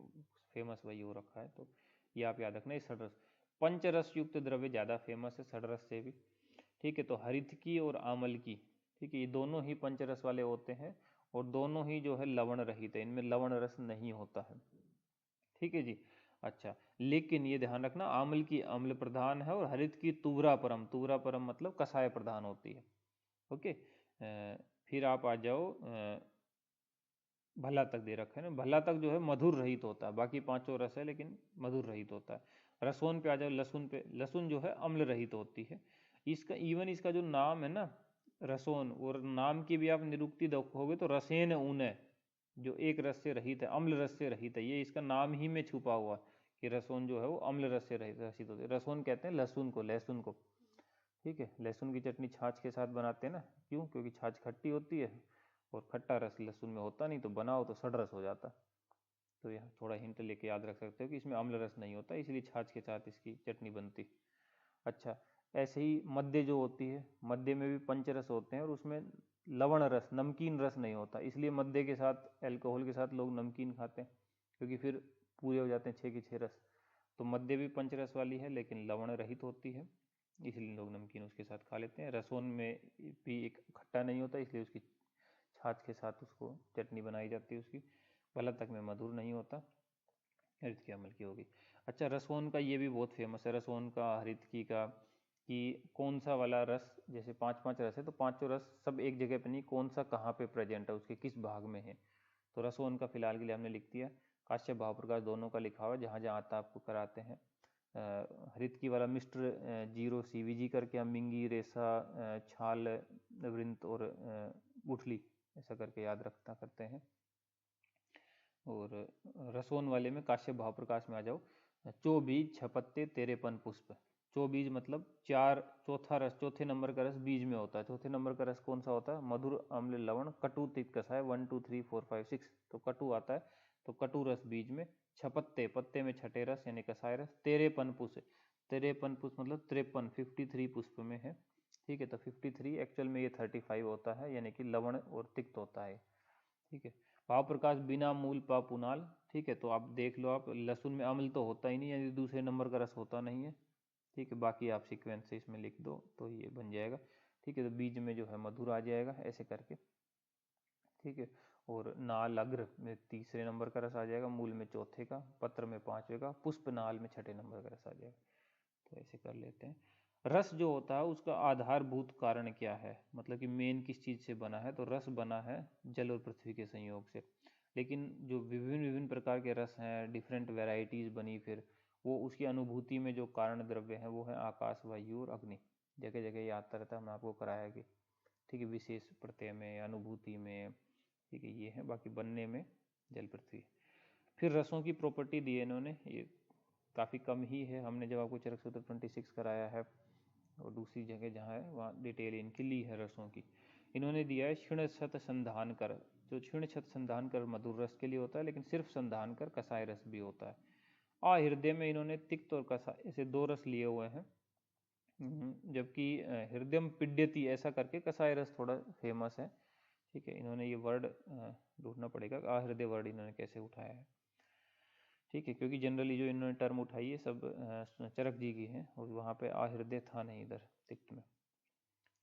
फेमस वही हो रखा है। तो ये आप याद रखना, ये षड्रस। पंचरस युक्त द्रव्य ज़्यादा फेमस है षड्रस से भी, ठीक है। तो हरितकी और आमलकी, ठीक है, ये दोनों ही पंचरस वाले होते हैं और दोनों ही जो है लवण रहित है, इनमें लवण रस नहीं होता है, ठीक है जी। अच्छा, लेकिन ये ध्यान रखना, आमल की अम्ल प्रधान है और हरित की तुवरा परम, तुवरा परम मतलब कषाय प्रधान होती है। ओके, फिर आप आ जाओ भला तक दे रखा है ना, भला तक जो है मधुर रहित होता है, बाकी पांचों रस है लेकिन मधुर रहित होता है। रसोन पे आ जाओ, लहसुन पे, लहसुन जो है अम्ल रहित होती है। इसका इवन इसका जो नाम है ना रसोन, और नाम की भी आप निरुक्ति देखोगे तो रसेन ऊन, जो एक रस से रहित है, अम्ल रस से रहित है, ये इसका नाम ही में छुपा हुआ कि रसोन जो है वो अम्ल रस से रहित होती है। रसोन कहते हैं लहसुन को, लहसुन को, ठीक है। लहसुन की चटनी छाछ के साथ बनाते हैं ना, क्यों? क्योंकि छाछ खट्टी होती है और खट्टा रस लहसुन में होता नहीं, तो बनाओ तो सड़ रस हो जाता। तो यह थोड़ा हिंट लेके याद रख सकते हो कि इसमें अम्ल रस नहीं होता, इसलिए छाछ के साथ इसकी चटनी बनती। अच्छा, ऐसे ही मद्य जो होती है, मद्य में भी पंचरस होते हैं और उसमें लवण रस, नमकीन रस नहीं होता, इसलिए मद्य के साथ, अल्कोहल के साथ लोग नमकीन खाते हैं, क्योंकि फिर पूरे हो जाते हैं छः के छः रस। तो मद्य भी पंचरस वाली है लेकिन लवण रहित होती है, इसलिए लोग नमकीन उसके साथ खा लेते हैं। रसोन में भी एक खट्टा नहीं होता, इसलिए उसकी छाछ के साथ उसको चटनी बनाई जाती है उसकी। भला तक में मधुर नहीं होता, हरित की अमल की होगी। अच्छा, रसोन का ये भी बहुत फेमस है, रसोन का, हरित की का, कि कौन सा वाला रस, जैसे पांच पांच रस है तो पांचों रस सब एक जगह पे नहीं, कौन सा कहाँ पे प्रेजेंट है, उसके किस भाग में है। तो रसोन का फिलहाल के लिए हमने लिख दिया, काश्यप भाव प्रकाश दोनों का लिखा हुआ, जहाँ जहाँ आता आपको कराते हैं। हरित की वाला मिस्टर जीरो सीवीजी करके हम मिंगी, रेसा, छाल, वृंत और गुठली ऐसा करके याद रखता करते हैं। और रसोन वाले में काश्यप भाव प्रकाश में आ जाओ, चौबीज छपत्ते तेरेपन पुष्प। चौबीज मतलब चार, चौथा रस, चौथे नंबर का रस बीज में होता है। चौथे नंबर का रस कौन सा होता है? मधुर अम्ल लवण कटु तिक्त कषाय, 1 2 3 4 5 6, तो कटु आता है, तो कटु रस बीज में। छपत्ते, पत्ते में छठे रस यानी कषाय रस। तेरेपन पुष्प, तेरेपन पुष्प मतलब 53, 53 पुष्प में है, ठीक है। तो 53 एक्चुअल में ये 35 होता है, यानी कि लवण और तिक्त होता है, ठीक है। भाव प्रकाश बिना मूल पा पुनाल, ठीक है। तो आप देख लो, आप लहसुन में अम्ल तो होता ही नहीं, यानी दूसरे नंबर का रस होता नहीं है, ठीक है। बाकी आप सीक्वेंस से इसमें लिख दो तो ये बन जाएगा, ठीक है। तो बीज में जो है मधुर आ जाएगा ऐसे करके, ठीक है। और नाल अग्र में तीसरे नंबर का रस आ जाएगा, मूल में चौथे का, पत्र में पांचवे का, पुष्प नाल में छठे नंबर का रस आ जाएगा। तो ऐसे कर लेते हैं। रस जो होता है उसका आधारभूत कारण क्या है, मतलब कि मेन किस चीज से बना है? तो रस बना है जल और पृथ्वी के संयोग से। लेकिन जो विभिन्न विभिन्न प्रकार के रस हैं, डिफरेंट वेराइटीज बनी, फिर वो उसकी अनुभूति में जो कारण द्रव्य है वो है आकाश, वायु और अग्नि। जगह जगह ये आता रहता है, हमने आपको कराया कि, ठीक है, विशेष प्रत्यय में, अनुभूति में, ठीक है, ये है। बाकी बनने में जल, पृथ्वी। फिर रसों की प्रॉपर्टी दी है इन्होंने, ये काफ़ी कम ही है, हमने जब आपको चरक सूत्र 26 कराया है और दूसरी जगह जहाँ है वहाँ डिटेल इनकी ली है रसों की। इन्होंने दिया है क्षीण छत संधान कर, जो क्षीण छत संधान कर मधुर रस के लिए होता है, लेकिन सिर्फ संधान कर कसाय रस भी होता है। हृदय में इन्होंने तिक्त और कसाय ऐसे दो रस लिए हुए हैं। जबकि हृदयम पिड्यति ऐसा करके कसाय रस थोड़ा फेमस है, ठीक है। इन्होंने ये वर्ड ढूंढना पड़ेगा, आहृदय वर्ड इन्होंने कैसे उठाया है, ठीक है, क्योंकि जनरली जो इन्होंने टर्म उठाई है सब चरक जी की है, और वहाँ पे आहृदय था नहीं इधर तिक्त में।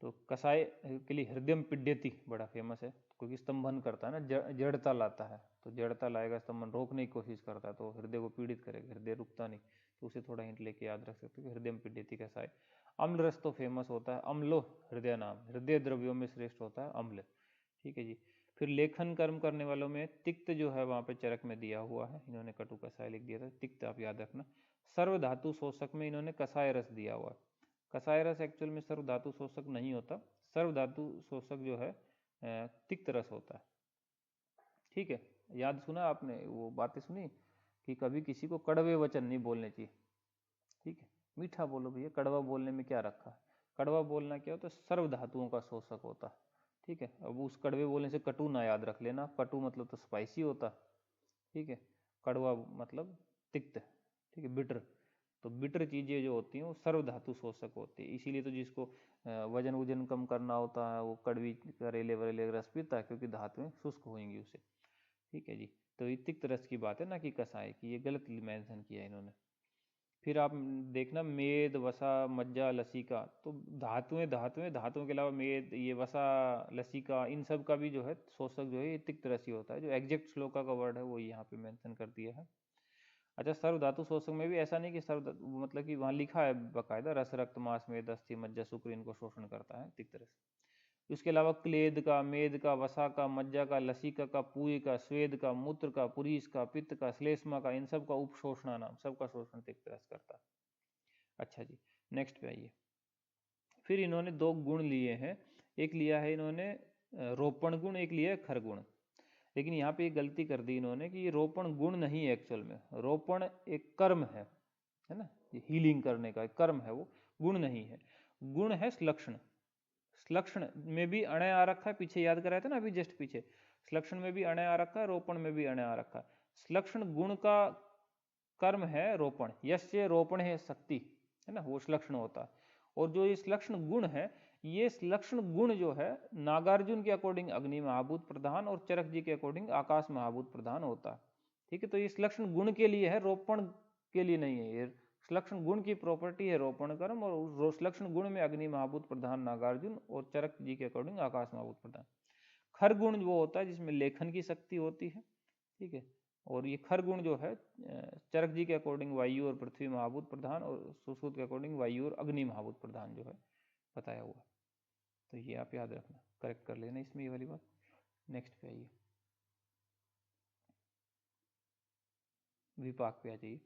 तो कसाय के लिए हृदयम पिड्यति बड़ा फेमस है, क्योंकि स्तंभन करता है ना, जड़ता लाता है, तो जड़ता लाएगा, स्तंभन रोकने की कोशिश करता है, तो हृदय को पीड़ित करेगा, हृदय रुकता नहीं, तो उसे थोड़ा हिंट लेके याद रख सकते हो कि हृदयम पिड्यति कसाय। अम्ल रस तो फेमस होता है, अम्लो हृदय नाम, हृदय द्रव्यों में श्रेष्ठ होता है अम्ल, ठीक है जी। फिर लेखन कर्म करने वालों में तिक्त जो है वहाँ पे चरक में दिया हुआ है, इन्होंने कटु कसाय लिख दिया था, तिक्त आप याद रखना। सर्व धातु शोषक में इन्होंने कसाय रस दिया हुआ है। कसाय रस एक्चुअल में सर्व धातु शोषक नहीं होता, सर्व धातु शोषक जो है तिक्त रस होता है, ठीक है। याद सुना आपने वो बातें सुनी कि कभी किसी को कड़वे वचन नहीं बोलने चाहिए, ठीक है, मीठा बोलो भैया, कड़वा बोलने में क्या रखा है? कड़वा बोलना क्या होता है? सर्व धातुओं का शोषक होता है, ठीक है। अब उस कड़वे बोलने से कटु ना याद रख लेना, कटु मतलब तो स्पाइसी होता, ठीक है। कड़वा मतलब तिक्त, ठीक है, बिटर। तो बिटर चीज़ें जो होती हैं वो सर्व धातु शोषक होती है, इसीलिए तो जिसको वजन वजन कम करना होता है वो कड़वी करेले वरेले रस पीता है, क्योंकि धातुएं शुष्क होंगी उसे, ठीक है जी। तो ये तिक्त रस की बात है ना कि कसाय की, ये गलत मेंशन किया इन्होंने। फिर आप देखना मेद, वसा, मज्जा, लसिका, तो धातुएं धातुएं धातुओं के अलावा मेद, ये वसा, लसिका, इन सब का भी जो है शोषक जो है ये तिक्त रसी होता है। जो एग्जैक्ट श्लोका का वर्ड है वो यहाँ पे मेंशन कर दिया है। अच्छा, सर्व धातु शोषक में भी ऐसा नहीं कि सर्व मतलब कि वहाँ लिखा है बाकायदा रस, रक्त, मांस, मेद, अस्थि, मज्जा, शुक्र इनको शोषण करता है तिक्त रस। इसके अलावा क्लेद का, मेद का, वसा का, मज्जा का, लसिका का, पूय का, स्वेद का, मूत्र का, पुरीस का, पित्त का, श्लेष्मा का, इन सब का उपशोषणा नाम, सबका शोषण तिक्त रस करता है। अच्छा जी, नेक्स्ट पे आइए। फिर इन्होंने दो गुण लिए हैं, एक लिया है इन्होंने रोपण गुण, एक लिया है खर गुण। लेकिन यहाँ पे एक गलती कर दी इन्होंने कि ये रोपण गुण नहीं है, एक्चुअल में रोपण एक कर्म है ना, ये हीलिंग करने का एक कर्म है, वो गुण नहीं है। गुण है श्लक्षण। श्लक्षण में भी अणय आ रखा है, पीछे याद कराया था ना अभी जस्ट पीछे, श्लक्षण में भी अणय आ रखा है, रोपण में भी अणय आ रखा है। श्लक्षण गुण का कर्म है रोपण, यस्य रोपण है शक्ति, है ना, वो श्लक्षण होता है। और जो ये श्लक्षण गुण है, ये श्लक्षण गुण जो है नागार्जुन के अकॉर्डिंग अग्नि महाभूत प्रधान और चरक जी के अकॉर्डिंग आकाश महाभूत प्रधान होता है। ठीक है, तो ये श्लक्षण गुण के लिए है, रोपण के लिए नहीं है। ये श्लक्षण गुण की प्रॉपर्टी है रोपण कर्म, और श्लक्षण गुण में अग्नि महाभूत प्रधान नागार्जुन और चरक जी के अकॉर्डिंग आकाश महाभूत प्रधान। खर गुण वो होता है जिसमें लेखन की शक्ति होती है। ठीक है, और ये खर गुण जो है चरक जी के अकॉर्डिंग वायु और पृथ्वी महाभूत प्रधान, और सुश्रुत के अकॉर्डिंग वायु और अग्नि महाभूत प्रधान जो है बताया हुआ। तो ये आप याद रखना, करेक्ट कर लेना इसमें ये वाली बात। नेक्स्ट पे आइए, विपाक पे आ जाइए।